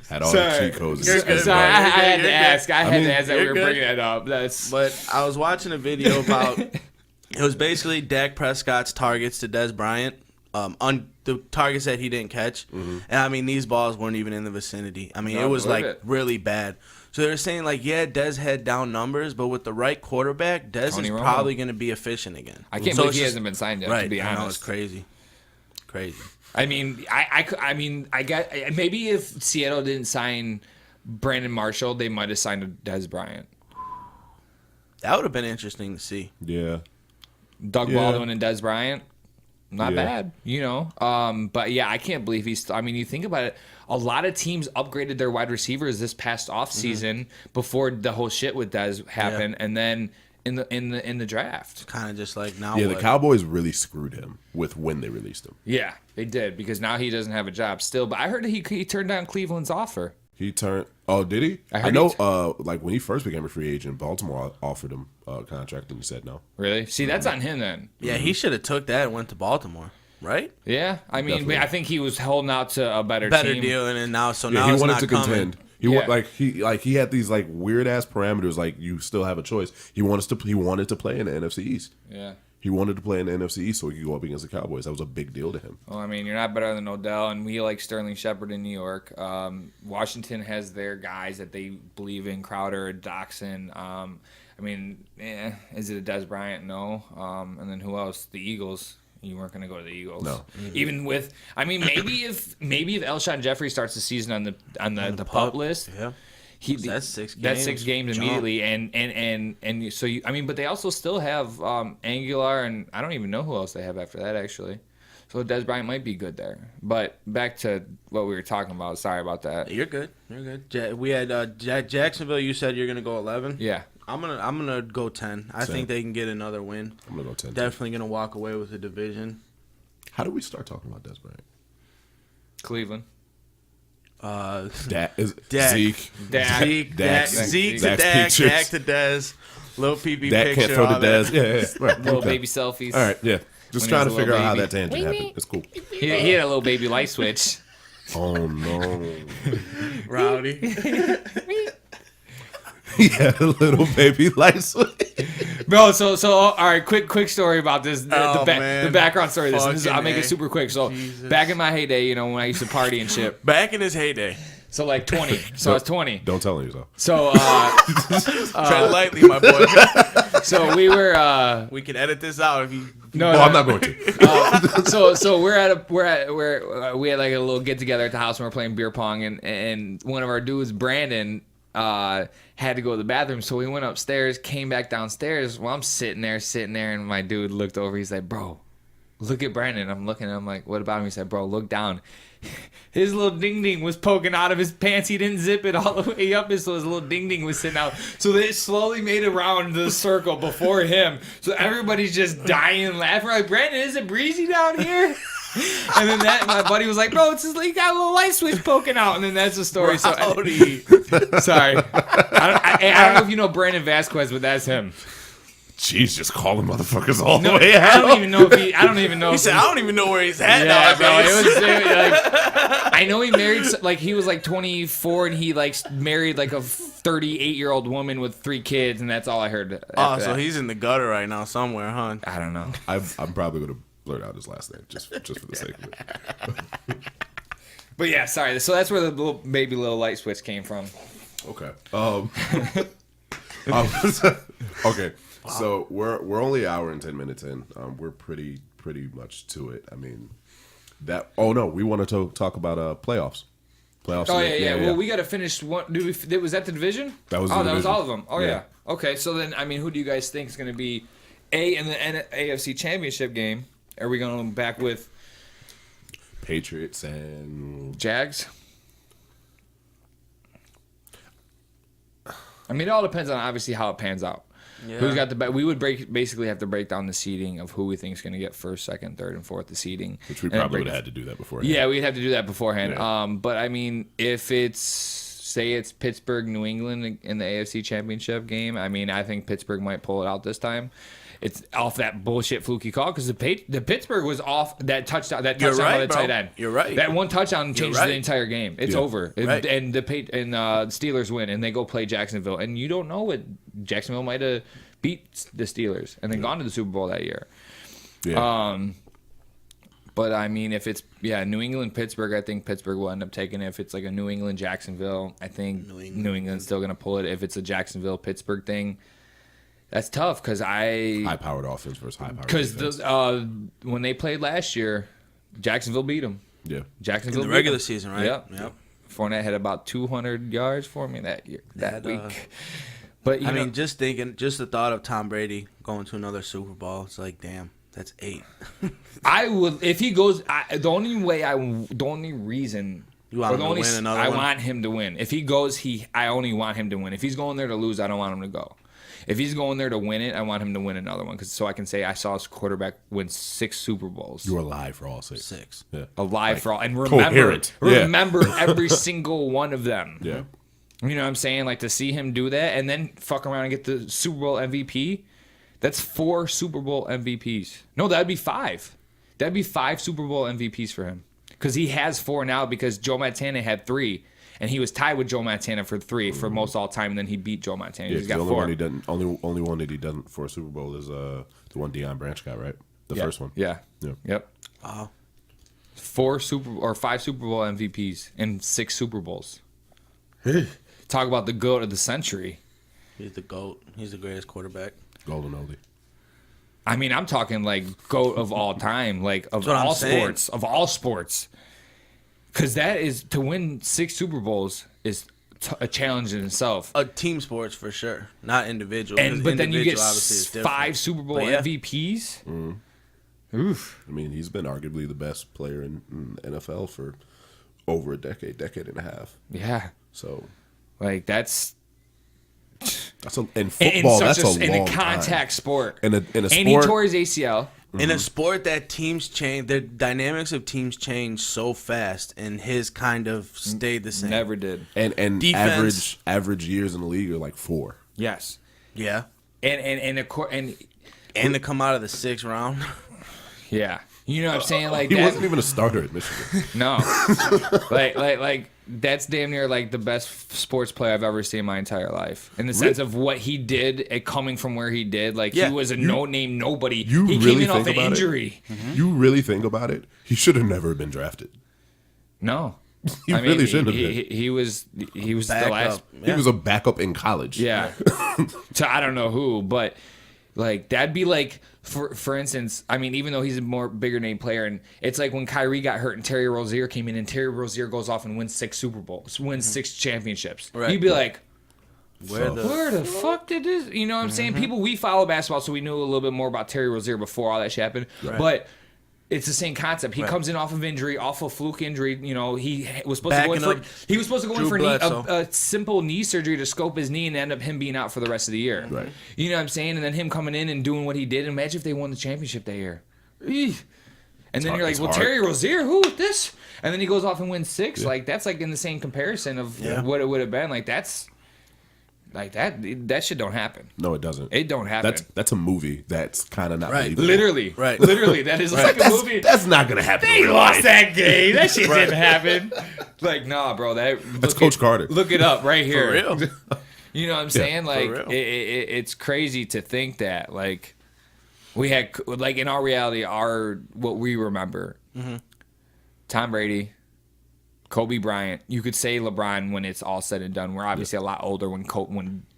Had all the cheat codes. Sorry, I had to ask. I had to ask that we were bringing that up. But I was watching a video about. It was basically Dak Prescott's targets to Dez Bryant. On the targets that he didn't catch. Mm-hmm. And these balls weren't even in the vicinity. It was really bad. So they were saying Dez had down numbers, but with the right quarterback, Dez is probably going to be efficient again. I can't believe he hasn't been signed yet, to be honest. I know, it's crazy. I got maybe if Seattle didn't sign Brandon Marshall, they might have signed Dez Bryant. That would have been interesting to see. Yeah. Doug Baldwin and Dez Bryant. Not bad, but yeah, I can't believe he's. You think about it. A lot of teams upgraded their wide receivers this past offseason before the whole shit with Dez happened, and then in the draft, kind of just like now. Yeah, the Cowboys really screwed him with when they released him. Yeah, they did because now he doesn't have a job still. But I heard that he turned down Cleveland's offer. He turned. Oh, did he? I know. When he first became a free agent, Baltimore offered him a contract, and he said no. Really? See, that's on him then. Yeah, he should have took that and went to Baltimore, right? Yeah, Definitely. I think he was holding out to a better team. deal, and then now he it's wanted not to coming. contend. He had these weird ass parameters. Like you still have a choice. He wanted to play in the NFC East. Yeah. He wanted to play in the NFC East so he could go up against the Cowboys. That was a big deal to him. Well, you're not better than Odell, and we like Sterling Shepard in New York. Washington has their guys that they believe in, Crowder, Doxson. Is it a Dez Bryant? No. And then who else? The Eagles. You weren't going to go to the Eagles. No. Even with, maybe if Alshon Jeffrey starts the season on the pup list. Yeah. That's 6 games. That's 6 games immediately, and so but they also still have Aguilar, and I don't even know who else they have after that actually. So Dez Bryant might be good there. But back to what we were talking about. Sorry about that. You're good. We had Jacksonville. You said you're gonna go 11. Yeah. I'm gonna go 10. I think they can get another win. I'm gonna go 10. Definitely gonna walk away with the division. How do we start talking about Dez Bryant? Cleveland. Zeke. Zeke to Dak's Dak, pictures. Dak to Dez. Little PB Dak picture. can't throw all to that. Dez. Yeah. Right. Little Okay. baby selfies. All right, yeah. Just When trying he to was a figure out how little that tangent happened. It's cool. He had a little baby light switch. Oh, no. Rowdy. He had a little baby light switch. Bro, so all right, quick story about this. Man. The background story of this. I'll make A. it super quick. So Jesus. back in my heyday, when I used to party and shit. Back in his heyday. So like 20. So I was 20. Don't tell him yourself. So Tread lightly, my boy. so we were We can edit this out if you. no, I'm not going to. so we had like a little get together at the house and we're playing beer pong and one of our dudes, Brandon, had to go to the bathroom, so we went upstairs, came back downstairs. Well, I'm sitting there, and my dude looked over. He's like, "Bro, look at Brandon." I'm looking, I'm like, "What about him?" He said, "Bro, look down." His little ding ding was poking out of his pants. He didn't zip it all the way up, so his little ding ding was sitting out. So they slowly made it around the circle before him. So everybody's just dying laughing. Like, "Brandon, is it breezy down here?" And then my buddy was like, "Bro, it's just like got a little light switch poking out." And then that's the story. Rowdy. Sorry, I don't know if you know Brandon Vasquez, but that's him. Jeez, just calling motherfuckers all the No, way I out. don't even know if he. I don't even know. He if said, "I don't even know where he's at Yeah, bro. nowadays." I know he married. Like he was like 24, and he like married like a 38-year-old woman with 3 kids, and that's all I heard. Oh, after so that. he's in the gutter right now somewhere, huh? I don't know. I'm probably going to blurt out his last name just for the sake of it. But yeah, sorry. So that's where the little light switch came from. Okay. Okay. So we're only an hour and 10 minutes in. We're pretty much to it. I mean, that. Oh no, we want to talk about playoffs. Playoffs. Oh yeah. Well, we got to finish one. Was that the division? That was. Oh, the that was division. all of them. Oh Yeah. yeah. Okay, so then I mean, who do you guys think is going to be in the AFC Championship game? Are we going back with Patriots and Jags? I mean, it all depends on obviously how it pans out. Yeah. Who's got the? We would basically have to break down the seeding of who we think is going to get first, second, third, and fourth. The seeding, which we And then probably break- would have had to do that before. Yeah, we'd have to do that beforehand. Yeah. But I mean, if it's Pittsburgh, New England in the AFC Championship game, I mean, I think Pittsburgh might pull it out this time. It's off that bullshit fluky call because the Pittsburgh was off that touchdown. That You're touchdown right, by the bro. tight end. You're right. That one touchdown changes right. the entire game. It's Yeah. over. Right. And the Steelers win, and they go play Jacksonville, and you don't know what Jacksonville might have beat the Steelers and then gone to the Super Bowl that year. Yeah. But I mean, if it's New England Pittsburgh, I think Pittsburgh will end up taking it. If it's like a New England Jacksonville, I think New England's still gonna pull it. If it's a Jacksonville Pittsburgh thing, that's tough because high-powered offense versus high-powered defense. when they played last year, Jacksonville beat them. Yeah. Jacksonville In the beat regular 'em. season, right? Yep. Fournette had about 200 yards for me that That, week. But I mean, just the thought of Tom Brady going to another Super Bowl, it's like, damn, that's 8. I would if he goes. The only reason. You want or him the to only win another I one? want him to win. If he goes, I only want him to win. If he's going there to lose, I don't want him to go. If he's going there to win it, I want him to win another one, so I can say I saw his quarterback win 6 Super Bowls. You were alive for all 6. 6. Yeah. Alive for all, and coherent. Yeah. remember every single one of them. Yeah. You know what I'm saying? Like to see him do that and then fuck around and get the Super Bowl MVP. That's 4 Super Bowl MVPs. No, that'd be 5. That'd be 5 Super Bowl MVPs for him because he has 4 now because Joe Montana had 3. And he was tied with Joe Montana for 3 for most all time, and then he beat Joe Montana. Yeah, He's got the 4. only one that he doesn't for a Super Bowl is the one Deion Branch got, right? The first one. Yeah. Yeah. Yep. Wow. 5 Super Bowl MVPs and 6 Super Bowls. Talk about the GOAT of the century. He's the GOAT. He's the greatest quarterback. Golden oldie. I mean, I'm talking like GOAT of all time, like of That's what I'm all saying. sports, of all sports. Because that is to win 6 Super Bowls is a challenge in itself. Team sports for sure, not individual. But then you get obviously is different. 5 Super Bowl But yeah. MVPs. Oof. I mean, he's been arguably the best player in NFL for over a decade and a half. Yeah. So Like that's in football. That's a long in a contact time. sport. In a And he sport. tore his ACL. In a sport that teams change, the dynamics of teams change so fast, and his kind of stayed the same. Never did. And Defense. average years in the league are like 4. Yes. Yeah. And To come out of the 6th round. yeah. You know what I'm saying? Like He that, wasn't even a starter at Michigan. No. like that's damn near like the best sports player I've ever seen in my entire life. In the sense of what he did and coming from where he did. Like Yeah. he was a no-name nobody. You He really came in off think an about it? injury. You really think about it? He should have never been drafted. No. He really shouldn't have been. He was the Back last. up. He was a backup in college. Yeah. To I don't know who, but like that'd be like for instance, I mean, even though he's a more bigger name player, and it's like when Kyrie got hurt and Terry Rozier came in, and Terry Rozier goes off and wins 6 Super Bowls, wins 6 championships. Right. You'd be like, Where where the fuck did this? You know what I'm saying? People, we follow basketball, so we knew a little bit more about Terry Rozier before all that shit happened. Right. But it's the same concept. He comes in off of injury, off of fluke injury. You know, he was supposed to go in Backing for he was supposed to go in Drew for Bledsoe. a simple knee surgery to scope his knee and end up him being out for the rest of the year. Right. You know what I'm saying? And then him coming in and doing what he did. Imagine if they won the championship that year. Eeh. And then hard- you're like, it's well, hard. Terry Rozier, who is this? And then he goes off and wins 6. Like that's like in the same comparison of what it would have been. Like that's like that shit don't happen. No, it doesn't. It don't happen. That's a movie that's kind of not Right. believable. Literally. Right. Literally. That is like a movie. That's not gonna happen. They in real lost life. that game. That shit didn't happen. Like, nah, bro. That's Coach Carter. Look it up right here. For real. You know what I'm saying? Like, real. it's crazy to think that, like, we had, like, in our reality, what we remember, Tom Brady, Kobe Bryant. You could say LeBron when it's all said and done. We're obviously a lot older when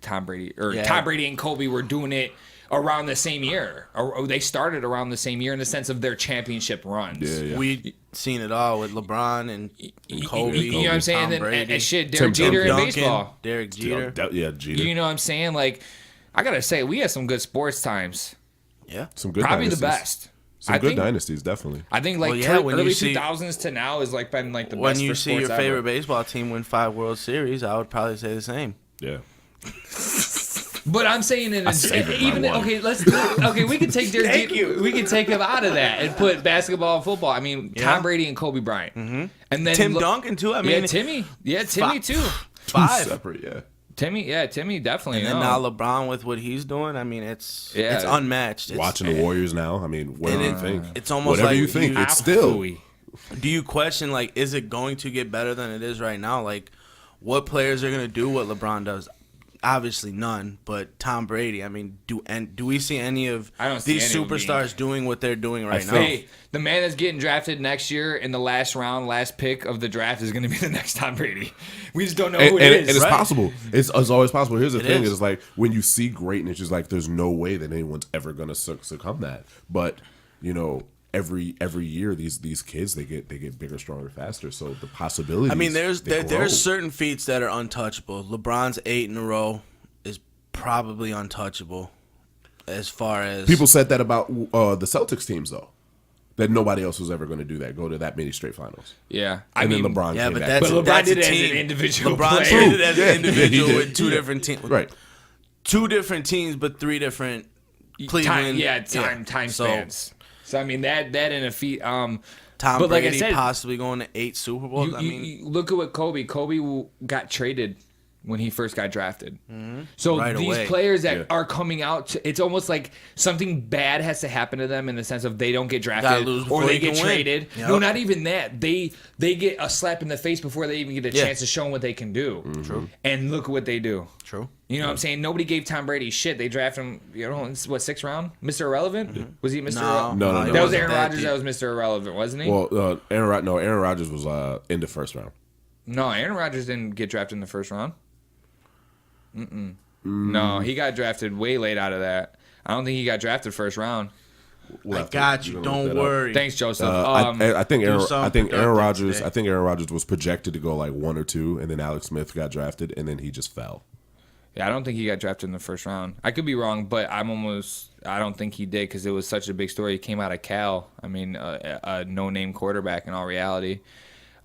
Tom Brady Tom Brady and Kobe were doing it around the same year. Or they started around the same year in the sense of their championship runs. Yeah. We seen it all with LeBron and Kobe. You know what I'm saying? Tom And, Brady, and shit, Derek Tim Jeter in Duncan, baseball. Derek Jeter. Yeah, Jeter. You know what I'm saying? Like, I gotta say, we had some good sports times. Yeah. Some good Probably dynasties. the best. Some I good think, dynasties, definitely. I think like Well, yeah, when you early see- 2000s to now is like been like the When best you for see your sports favorite ever. baseball team win 5 World Series, I would probably say the same. Yeah. But I'm saying in savored my even one. okay, we could take Derek Thank Jeter, you. we could take him out of that and put basketball and football. I mean, Tom Brady and Kobe Bryant, and then Tim Duncan too. I mean, Timmy too. Two 5. separate, yeah. Timmy definitely. And then no. now LeBron with what he's doing, I mean, it's Yeah. unmatched. It's, Watching the Warriors now, I mean, what do you think? It's almost Whatever like you think, you- it's still. Absolutely. Do you question, like, is it going to get better than it is right now? Like, what players are going to do what LeBron does? Obviously none, but Tom Brady, I mean, do we see any of I don't see these any of them superstars doing what they're doing right now? Hey, the man that's getting drafted next year in the last round, last pick of the draft is going to be the next Tom Brady. We just don't know who it is. And it's right? possible. It's always possible. Here's the thing: is. is like when you see greatness, it's like there's no way that anyone's ever gonna succumb that. But you know, every year these kids they get bigger, stronger, faster. So the possibilities. I mean, they grow. there's certain feats that are untouchable. LeBron's 8 in a row is probably untouchable as far as People said that about the Celtics teams though, that nobody else was ever going to do that. Go to that many straight finals. Yeah, And then LeBron. Yeah, came but back. that's But LeBron that's did a it as an team. individual LeBron player. did it as Yeah, an individual he did. with 2 different teams. right. 2 different teams, but 3 different Cleveland. time So, spans. So I mean that in a feat. Tom But like I Brady said, possibly going to 8 Super Bowls. you look at what Kobe got traded when he first got drafted. So Right these away. players that Yeah. are coming out, it's almost like something bad has to happen to them in the sense of they don't get Gotta drafted lose or before they you get can win. traded. Yep. No, not even that. They get a slap in the face before they even get a Yeah. chance to show them what they can do. True. And look at what they do. True. You know what I'm saying? Nobody gave Tom Brady shit. They drafted him, in what, 6th round? Mr. Irrelevant? Was he Mr. Irrelevant? No, he That was wasn't Aaron that Rodgers. deep. That was Mr. Irrelevant, wasn't he? Well, Aaron Rodgers was in the first round. No, Aaron Rodgers didn't get drafted in the first round. No, he got drafted way late out of that. I don't think he got drafted first round. We'll I have to- got we're you. gonna look Don't that up. worry. Thanks, Joseph. I think do Aaron something Rodgers. today. I think Aaron Rodgers was projected to go like 1 or 2, and then Alex Smith got drafted, and then he just fell. yeah, I don't think he got drafted in the first round. I could be wrong, but I don't think he did because it was such a big story. He came out of Cal. I mean, a no-name quarterback in all reality.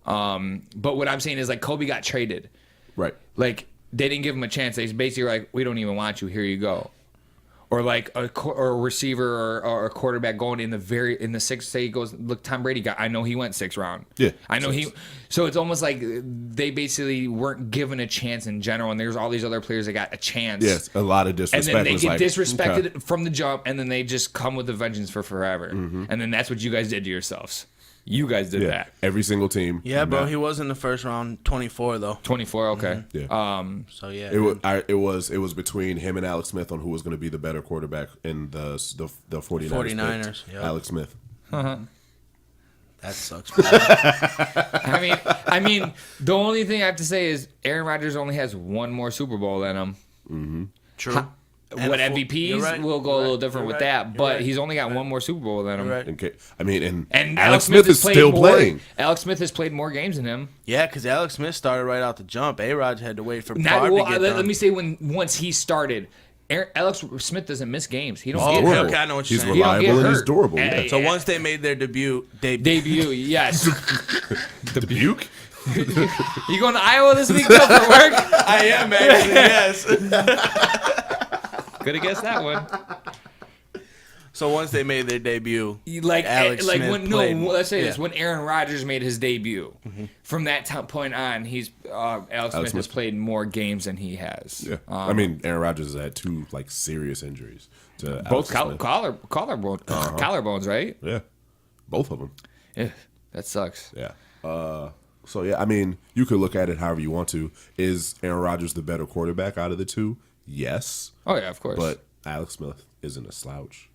But what I'm saying is, like, Kobe got traded. Right. Like, they didn't give him a chance. They basically were like, we don't even want you. Here you go. or like or a receiver or a quarterback going in the sixth. Say he goes, look, Tom Brady I know he went 6th round. Yeah, I know he. So it's almost like they basically weren't given a chance in general, and there's all these other players that got a chance. Yes, a lot of disrespect. And then they get disrespected okay. from the jump, and then they just come with a vengeance for forever. And then that's what you guys did to yourselves. You guys did that. Every single team. Yeah, bro. He was in the first round, 24 though. 24, okay. Yeah. So yeah, it was between him and Alex Smith on who was going to be the better quarterback in the 49ers. 49ers. Yep. Alex Smith. That sucks. I mean, the only thing I have to say is Aaron Rodgers only has one more Super Bowl than him. Mm-hmm. True. What MVPs will go a little different with that, but he's only got one more Super Bowl than him. Okay. I mean, and Alex Smith is still playing. Alex Smith has played more games than him. Yeah, because Alex Smith started right out the jump. A-Rod had to wait for Favre to get done. Let me say once he started, Alex Smith doesn't miss games. He don't get okay, I know what you're saying. He's reliable and he's durable. Hey, so once they made their debut, yes. Dubuque? You going to Iowa this week, Bill, for work? I am actually, yes. Could have guessed that one. So once they made their debut, Alex Smith played. Let's say this: when Aaron Rodgers made his debut, from that point on, Alex Smith has played more games than he has. Yeah, I mean, Aaron Rodgers has had 2 serious injuries to both collarbones, right? Yeah, both of them. Yeah, that sucks. Yeah. So yeah, I mean, you could look at it however you want to. Is Aaron Rodgers the better quarterback out of the 2? Yes. Oh yeah, of course. But Alex Smith isn't a slouch.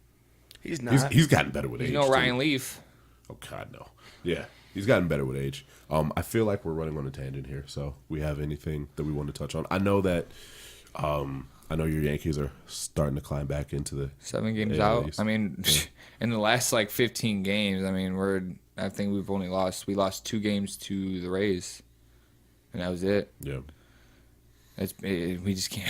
He's not. He's gotten better with age. You know Ryan Leaf. Oh God, no. Yeah, he's gotten better with age. I feel like we're running on a tangent here. So, we have anything that we want to touch on? I know that. I know your Yankees are starting to climb back into the 7 games AL out. East. I mean, in the last 15 games, I mean, I think we lost 2 games to the Rays, and that was it. Yeah. We just can't.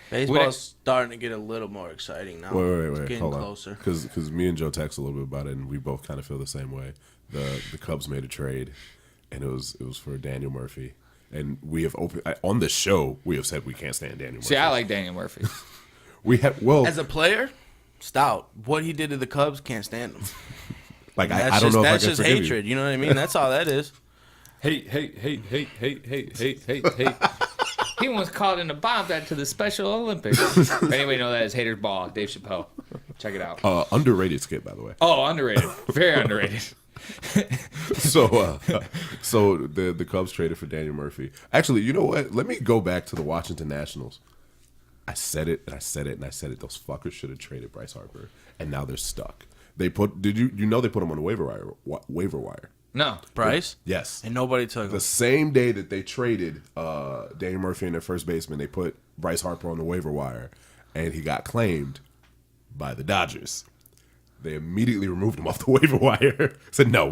Baseball's starting to get a little more exciting now. Wait. It's getting Hold closer. Because me and Joe text a little bit about it, and we both kind of feel the same way. The Cubs made a trade, and it was for Daniel Murphy. And we have on the show, we have said we can't stand Daniel Murphy. See, I like Daniel Murphy. As a player, stout. What he did to the Cubs, can't stand him. I don't know if I can that's just forgive hatred. you. You know what I mean? That's all that is. Hey. He once called in a bomb that to the Special Olympics. If anybody know that is Haters Ball, Dave Chappelle. Check it out. Underrated skit, by the way. Oh, underrated. Very underrated. So the Cubs traded for Daniel Murphy. Actually, you know what? Let me go back to the Washington Nationals. I said it, and I said it, and I said it. Those fuckers should have traded Bryce Harper, and now they're stuck. They put they put him on the waiver wire. No. Bryce? Yes. And nobody took The him. same day that they traded Daniel Murphy and their first baseman, they put Bryce Harper on the waiver wire, and he got claimed by the Dodgers. They immediately removed him off the waiver wire. Said, no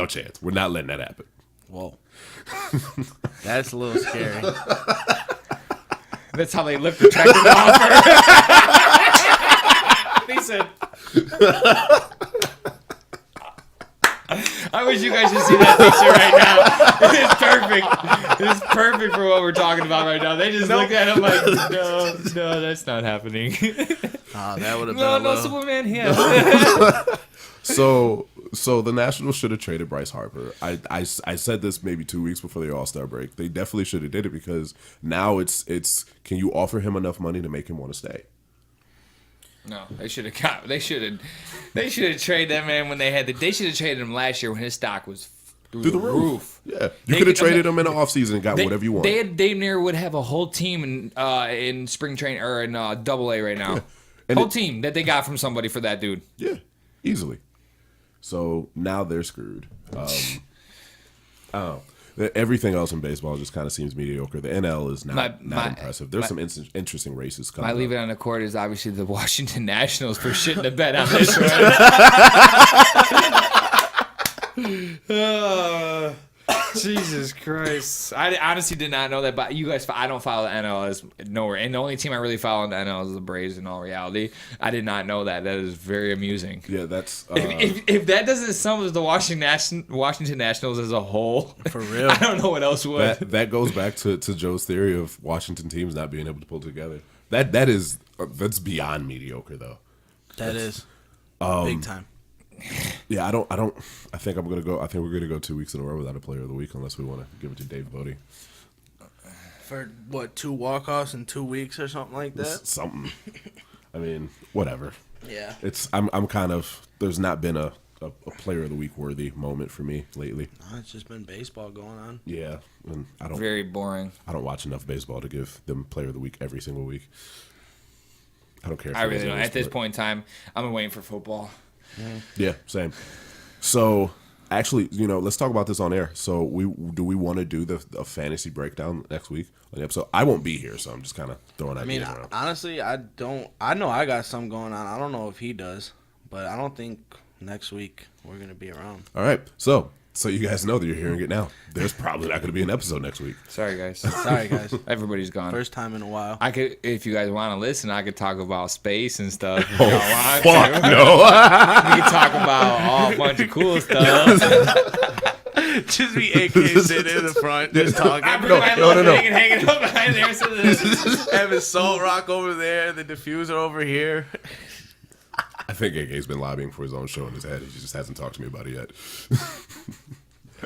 chance. We're not letting that happen. Whoa. That's a little scary. That's how they looked retracted the offer. He said, I wish you guys could see that picture right now. It's perfect. It's perfect for what we're talking about right now. They just looked at him like, no, that's not happening. That would have been No, Superman here. So the Nationals should have traded Bryce Harper. I said this maybe 2 weeks before the All-Star break. They definitely should have did it because now it's can you offer him enough money to make him want to stay? No, they should have traded that man when they should have traded him last year when his stock was through the roof. Yeah, you could have traded him in the offseason and got whatever you want. They damn near would have a whole team in spring training or in Double-A right now. Yeah. Whole team that they got from somebody for that dude. Yeah, easily. So now they're screwed. Everything else in baseball just kind of seems mediocre. The NL is not impressive. There's some interesting races coming. My leave it on the court is obviously the Washington Nationals for shitting the bed on this one. Jesus Christ. I honestly did not know that, but you guys, I don't follow the NL as nowhere. And the only team I really follow in the NL is the Braves in all reality. I did not know that. That is very amusing. Yeah, that's... If that doesn't sum up the Washington Nationals as a whole, for real, I don't know what else would. That goes back to Joe's theory of Washington teams not being able to pull together. That's beyond mediocre though. That is big time. Yeah, I think we're gonna go 2 weeks in a row without a player of the week unless we want to give it to Dave Bodie. For what, 2 walk-offs in 2 weeks or something like that? Something. I mean, whatever. Yeah. I'm kind of, there's not been a player of the week worthy moment for me lately. No, it's just been baseball going on. Yeah, and Very boring. I don't watch enough baseball to give them player of the week every single week. I don't care. If I it was really don't. any At this sport. point in time, I'm waiting for football. Yeah, same. So actually, let's talk about this on air. So we want to do the fantasy breakdown next week on the episode? I won't be here, so I'm just kind of throwing ideas around. Honestly, I don't. I know I got some going on. I don't know if he does, but I don't think next week we're gonna be around. All right, so you guys know that you're hearing it now. There's probably not going to be an episode next week. Sorry, guys. Sorry, guys. Everybody's gone. First time in a while. I could, if you guys want to listen, I could talk about space and stuff. If Oh, y'all want fuck to. no! We could talk about a bunch of cool stuff. Just be AK sitting in the front, just talking. I bring my no, little no. thing and hang it up behind there. So that Having Salt Rock over there, the diffuser over here. I think AK's been lobbying for his own show in his head. He just hasn't talked to me about it yet.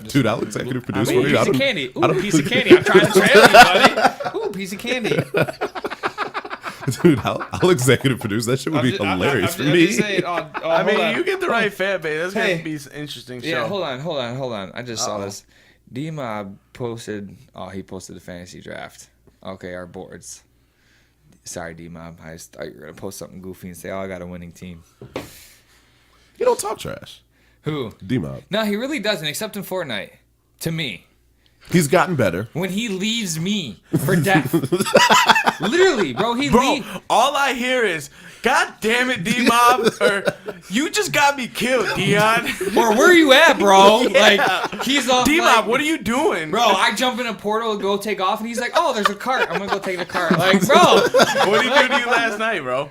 Dude, I'll executive produce for you. piece of candy. Ooh, piece of candy. I'm trying to trail you, buddy. Ooh, piece of candy. Dude, I'll executive produce. That shit would be hilarious for me. I mean, you get the right fan base. That's going to be an interesting show. Yeah, hold on. I just saw this. D-Mob posted, he posted the fantasy draft. Okay, our boards. Sorry, D-Mob. I just thought you were going to post something goofy and say, I got a winning team. You don't talk trash. Who? D-Mob. No, he really doesn't, except in Fortnite. To me. He's gotten better. When he leaves me for death. Literally, bro. All I hear is, God damn it, D-Mob. Or, you just got me killed, Dion. Or where you at, bro? Yeah. Like, he's off. D-Mob, what are you doing? Bro, I jump in a portal and go take off, and he's like, oh, there's a cart. I'm going to go take the cart. Like, bro. What did he do to you last night, bro?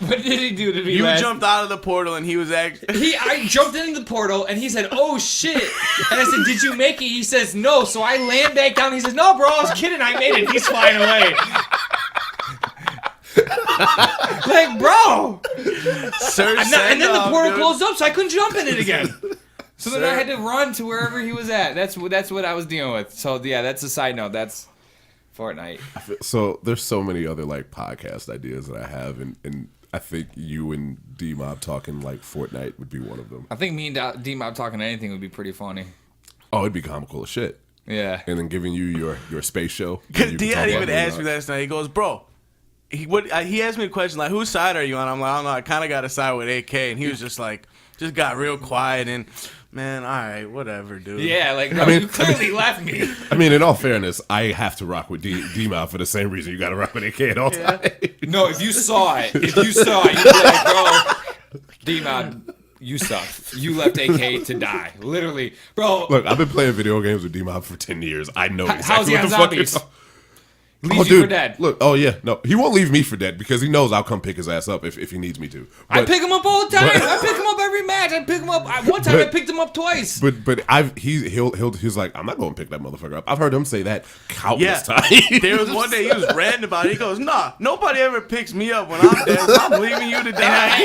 What did he do to me? You jumped out of the portal and he was actually. I jumped into the portal and he said, "Oh shit!" And I said, "Did you make it?" He says, "No." So I land back down. He says, "No, bro, I was kidding. I made it." He's flying away. Like, bro. And then the portal closed up, so I couldn't jump in it again. So then I had to run to wherever he was at. That's what I was dealing with. So yeah, that's a side note. That's Fortnite. So there's so many other like podcast ideas that I have, and I think you and D-Mob talking like Fortnite would be one of them. I think me and D-Mob talking anything would be pretty funny. Oh, it'd be comical as shit. Yeah. And then giving you your space show. Because Dion even asked me last night. He goes, bro. He asked me a question like, whose side are you on? I'm like, I don't know. I kind of got to side with AK. And he was just like, just got real quiet and, man, all right, whatever, dude. Yeah, like, no, you clearly left me. I mean, in all fairness, I have to rock with D-Mob for the same reason you got to rock with AK at all times. No, if you saw it, you'd be like, bro, D-Mob, you suck. You left AK to die. Literally. Bro. Look, I've been playing video games with D-Mob for 10 years. I know exactly how's he what on the fuck zombies? Leaves you for dead. Look, no, he won't leave me for dead because he knows I'll come pick his ass up if he needs me to. But, I pick him up all the time. I pick him up every match. I pick him up. One time I picked him up twice. But he's like, I'm not going to pick that motherfucker up. I've heard him say that countless times. There was one day he was ranting about it. He goes, nah, nobody ever picks me up when I'm dead. So I'm leaving you to die.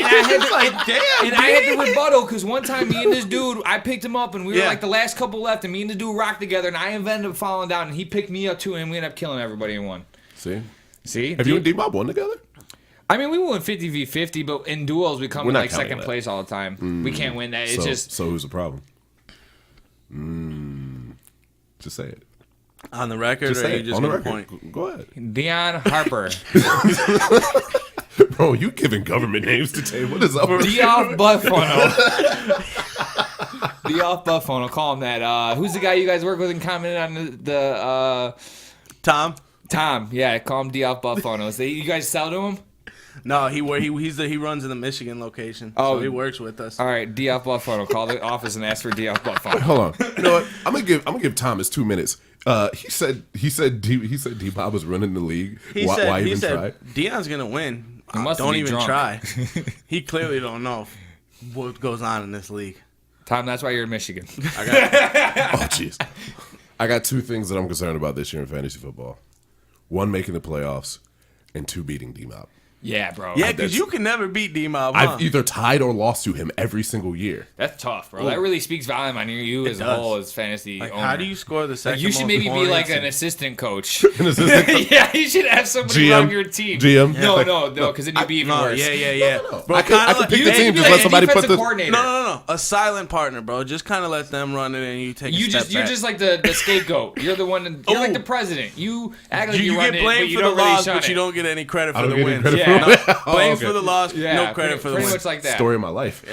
And I had to rebuttal because one time me and this dude, I picked him up and we were like the last couple left and me and the dude rocked together and I ended up falling down and he picked me up too and we ended up killing everybody in one. See? Have you and D-Mob won together? I mean, we went 50v50, but in duels we come in like second that. place all the time. We can't win that. It's So who's the problem? Just say it. On the record, Just or say are you it. just On the going to record. point? Go ahead. Dion Harper. Bro, you giving government names today. What is up? Dioff Bufffunnel. Dioff Bufffunnel. Call him that. Who's the guy you guys work with and commented on the Tom? Tom, yeah, call him Dioff Bufffunnel. You guys sell to him? No, he runs in the Michigan location. So he works with us. All right, Dioff Bufffunnel. Call the office and ask for Dioff Bufffunnel. Hold on. You know what? I'm gonna give Thomas 2 minutes. He said D-Bob was running the league. Why even try? Dion's gonna win. Don't even drunk. try. He clearly don't know what goes on in this league. Tom, that's why you're in Michigan. Oh jeez. I got 2 things that I'm concerned about this year in fantasy football. One, making the playoffs, and 2 beating D-Mob. Yeah, bro. Yeah, because you can never beat D-Mob, huh? I've either tied or lost to him every single year. That's tough, bro. That really speaks volume on you as a does. whole as fantasy owner. How do you score the second You should most maybe be points like an and- assistant coach. An assistant Yeah, you should have somebody GM, on your team. GM. No, because then you'd be even No, worse. yeah. Bro, I could pick the You'd team. be Just like let a somebody put defensive the. coordinator. No. A silent partner, bro. Just kind of let them run it and you take a step You're back. just like the scapegoat. You're the one. You're like the president. You act like You run get it, but blamed you for the don't really loss, shun but it. you don't get any credit I for don't the get any win. credit Yeah. for it. Oh, Blame okay. for the loss, Yeah, no credit for the pretty win. much like that. Story of my life.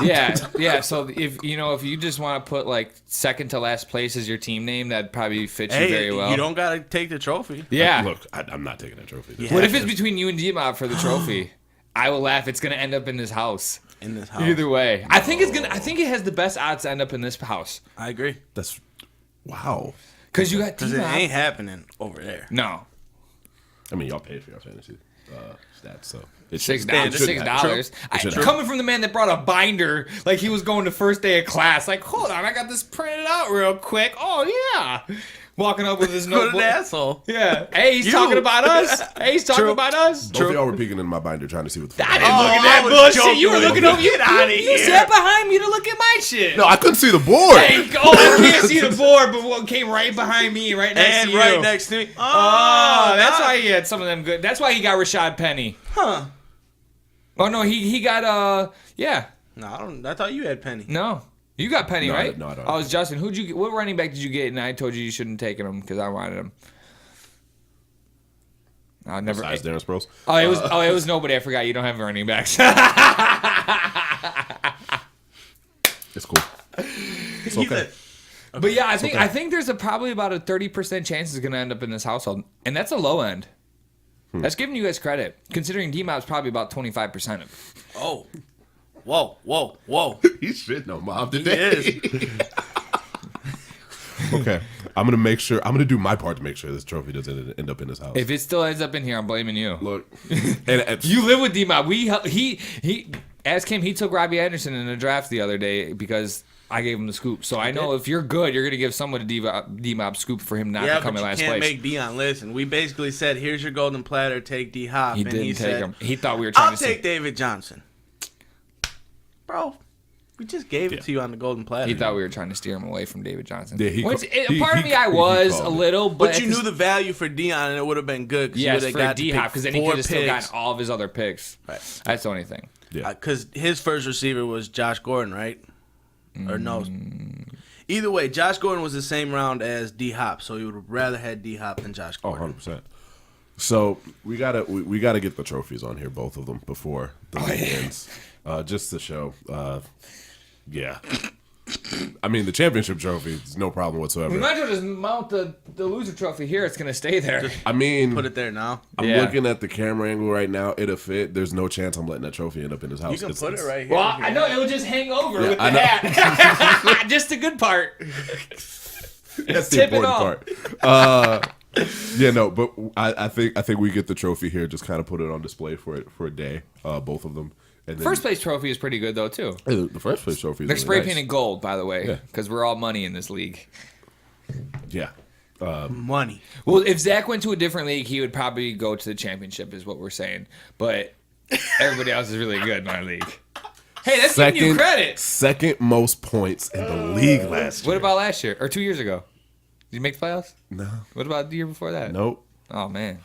Yeah. So if you just want to put like second to last place as your team name, that probably fits you Hey, very well. you don't gotta take the trophy. Yeah. Look, I'm not taking that trophy. Yeah. What if it's between you and D-Mob for the trophy? I will laugh. It's gonna end up in this house. In this house, Either way, I think it has the best odds to end up in this house I agree. That's wow. because you got Because it D-Mob. ain't happening over there. No, I mean, y'all paid for your fantasy stats, so it $6. shouldn't- it shouldn't happen. $6. shouldn't Coming from the man that brought a binder like he was going to first day of class. Like, hold on, I got this printed out real quick. Oh yeah, walking up with his What an notebook. asshole. Yeah. Hey, he's You. talking about us. Hey, he's talking about us. Both of y'all were peeking in my binder trying to see what the fuck. I didn't look at I that was bullshit. joking You were with looking you. over. You Get outta You here. sat behind me to look at my shit. No, I couldn't see the board. Hey, I can't see the board, but what came right behind me, right next And to you. right next to me. Oh, that's nah. why he had some of them good. That's why he got Rashad Penny. Huh. Oh no, he got yeah. No, I don't. I thought you had Penny. No. You got Penny, No, right? no, I don't. Oh, it was Justin. What running back did you get? And I told you shouldn't take him because I wanted him. I never. Besides Darren Sproles. It was nobody. I forgot you don't have running backs. It's cool. It's okay. But yeah, I think there's probably about a 30% chance it's going to end up in this household, and that's a low end. That's giving you guys credit, considering D-Mob's probably about 25% of it. Oh. Whoa. He's shitting on Mom He today. is. Okay, I'm gonna make sure. I'm gonna do my part to make sure this trophy doesn't end up in his house. If it still ends up in here, I'm blaming you. Look, and You live with D-Mob. He ask him. He took Robbie Anderson in the draft the other day because I gave him the scoop. So I know if you're good, you're gonna give someone a D-Mob scoop for him not to come in but you last can't place. make Dion listen. We basically said, "Here's your golden platter. Take D Hop." He and didn't he take said, him. He thought we were trying "I'll to take David Johnson." Bro, we just gave it to you on the golden platter. He thought we were trying to steer him away from David Johnson. Yeah, he Which, ca- he- part of he- me, I he was called a it. little, but But you knew the value for Dion, and it would have been good. yes you for got D-Hop because then he could have still gotten all of his other picks. Right. That's the only thing. yeah, Because his first receiver was Josh Gordon, right? Or no? Mm. Either way, Josh Gordon was the same round as D Hop, so he would have rather had D Hop than Josh oh, Gordon. 100%. So we gotta get the trophies on here, both of them, before the league ends, just to show. Yeah, I mean the championship trophy is no problem whatsoever. We might as well just mount the loser trophy here. It's gonna stay there. I mean, Put it there now. I'm Yeah. looking at the camera angle right now. It'll fit. There's no chance I'm letting that trophy end up in his house. You can put it right here. Well, I know it'll just hang over with the I know. hat. Just the good part. That's the Tip it important part. Yeah, no, but I think we get the trophy here. Just kind of put it on display for a day, both of them. And then, First place trophy is pretty good though too. the first place trophy. Is They're really spray nice. painted gold, by the way, Yeah. because we're all money in this league. Yeah, Money. Well, if Zach went to a different league, he would probably go to the championship, is what we're saying. But everybody else is really good in our league. Hey, that's giving you credit. second most points in the league last year. What about last year or 2 years ago? Did you make the playoffs? No, What about the year before that? nope. Oh man,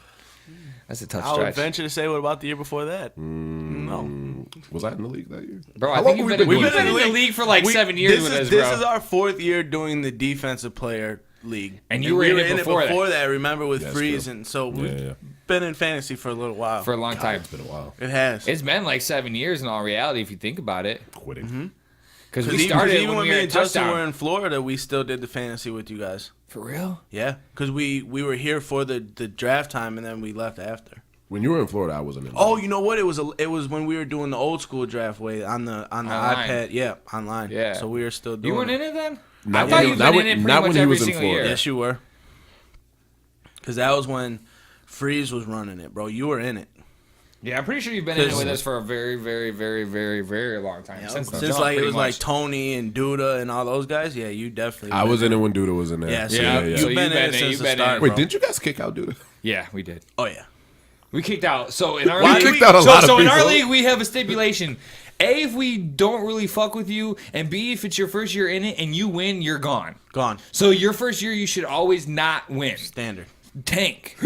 that's a tough I would stretch, venture to say, what about the year before that? No. Was I in the league that year? bro. I How think long you've have we been, been you've doing been this? in the league for like 7 years with us, bro. This is our fourth year doing the defensive player league. And you were in it before that. remember, with That's Freeze. true. And so we've Yeah. been in fantasy for a little while. for a long time. It's been a while. It has. It's been like 7 years in all reality, if you think about it. Quitting. Because we Because started even when when we me were and at Justin touchdown. were in Florida, we still did the fantasy with you guys. For real? Yeah, because we were here for the draft time, and then we left after. When you were in Florida, I wasn't in. Oh, you know what? It was when we were doing the old school draft way on the Online. iPad. Yeah, online. Yeah. So we were still doing. You weren't it. in it then? Not I thought when- you've not been when- in it pretty not much when he every was in single Florida. year. Yes, you were. Because that was when Freeze was running it, bro. You were in it. Yeah, I'm pretty sure you've been in it with Because- us for a very, very, very, very, very long time. Since the Since jump, like it pretty was much. like Tony and Duda and all those guys. Yeah, you definitely. I was in it when Duda was in there. Yeah, so Yeah, you've so been you've in been it in it, since you've the been in start. it. Wait, bro. didn't you guys kick out Duda? Yeah, we did. Oh yeah. We kicked out. So in our We league, kicked out a lot of in our people. league, we have a stipulation. A, if we don't really fuck with you, and B, if it's your first year in it and you win, you're gone. Gone. So your first year, you should always not win. Standard. Tank.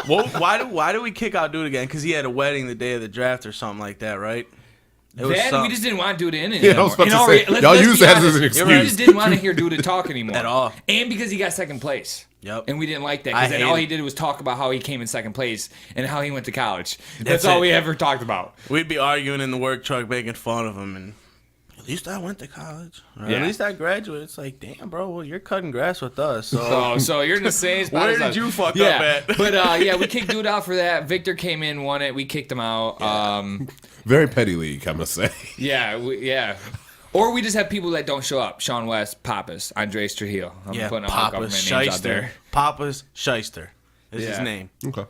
Well, why do we kick out dude again? Because he had a wedding the day of the draft or something like that, right? Then we just didn't want Duda in it Yeah, I anymore. was about to In all say, let's y'all be use that as honest. an We excuse. just didn't want to hear Duda talk anymore. At all. And because he got second place. Yep. And we didn't like that. I Because then hate all it. he did was talk about how he came in second place and how he went to college. That's That's all it. we ever talked about. We'd be arguing in the work truck, making fun of him, and at least I went to college. Or Yeah. At least I graduated. It's like, damn, bro, well, you're cutting grass with us. So So you're in the same spot Where as did us. you fuck yeah. up at? But we kicked Dude out for that. Victor came in, won it. We kicked him out. Very petty league, I must say. Yeah. Or we just have people that don't show up. Sean West, Pappas, Andres Trujillo. I'm yeah, putting all the Papa's government names out Shyster. there. Papa's Shyster is his Yeah. name. Okay.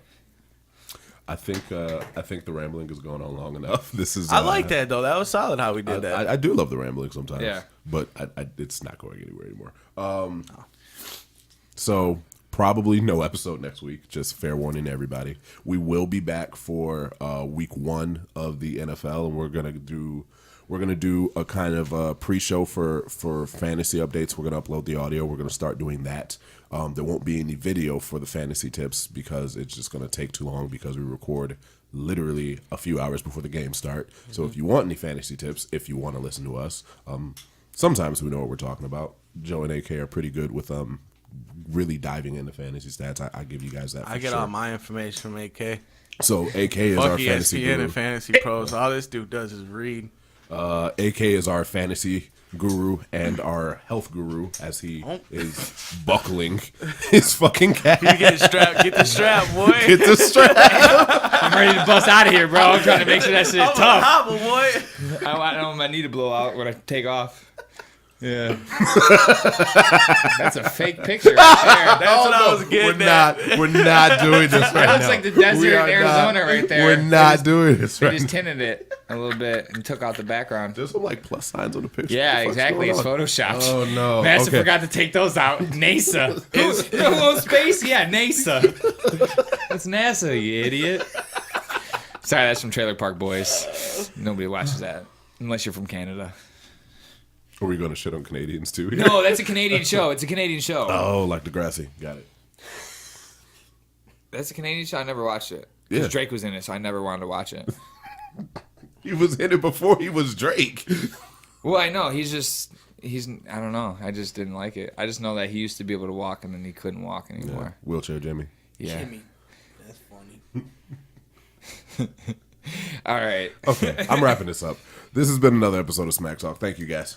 I think the rambling is going on long enough. This is. I like that though. That was solid how we did that. I do love the rambling sometimes. Yeah. But it's not going anywhere anymore. So probably no episode next week. Just fair warning to everybody. We will be back for week 1 of the NFL, and we're gonna do a kind of pre-show for fantasy updates. We're gonna upload the audio. We're gonna start doing that. There won't be any video for the fantasy tips because it's just gonna take too long because we record literally a few hours before the game start. So if you want any fantasy tips, if you want to listen to us, sometimes we know what we're talking about. Joe and AK are pretty good with really diving into fantasy stats. I give you guys that. I get sure. all my information from AK. So AK is our Fuck fantasy ESPN guru. and Fantasy Pros. All this dude does is read. AK is our fantasy guru and our health guru as he is buckling his fucking cat. You get strapped. Get the strap, boy. Get the strap. I'm ready to bust out of here, bro. I'm trying to make sure that shit I'm a tough. hobble, boy. I don't want my knee to blow out when I take off. Yeah. That's a fake picture right That's what I was getting at. We're not doing this right there. That looks now. like the desert We in are Arizona not- right there. We're not doing this They right just now. tinted it a little bit and took out the background. There's some like plus signs on the picture. Yeah, What the fuck's exactly. going It's on? photoshopped. Oh no. NASA Okay. forgot to take those out. NASA. Is little space? Yeah, NASA. That's NASA, you idiot. Sorry, that's from Trailer Park Boys. Nobody watches that unless you're from Canada. Are we going to shit on Canadians too? No, that's a Canadian show. It's a Canadian show. Oh, like Degrassi. Got it. That's a Canadian show. I never watched it. Yeah. Because Drake was in it, so I never wanted to watch it. He was in it before he was Drake. Well, I know. He's I don't know. I just didn't like it. I just know that he used to be able to walk and then he couldn't walk anymore. Wheelchair Jimmy. Yeah. Jimmy. That's funny. All right. Okay, I'm wrapping this up. This has been another episode of Smack Talk. Thank you, guys.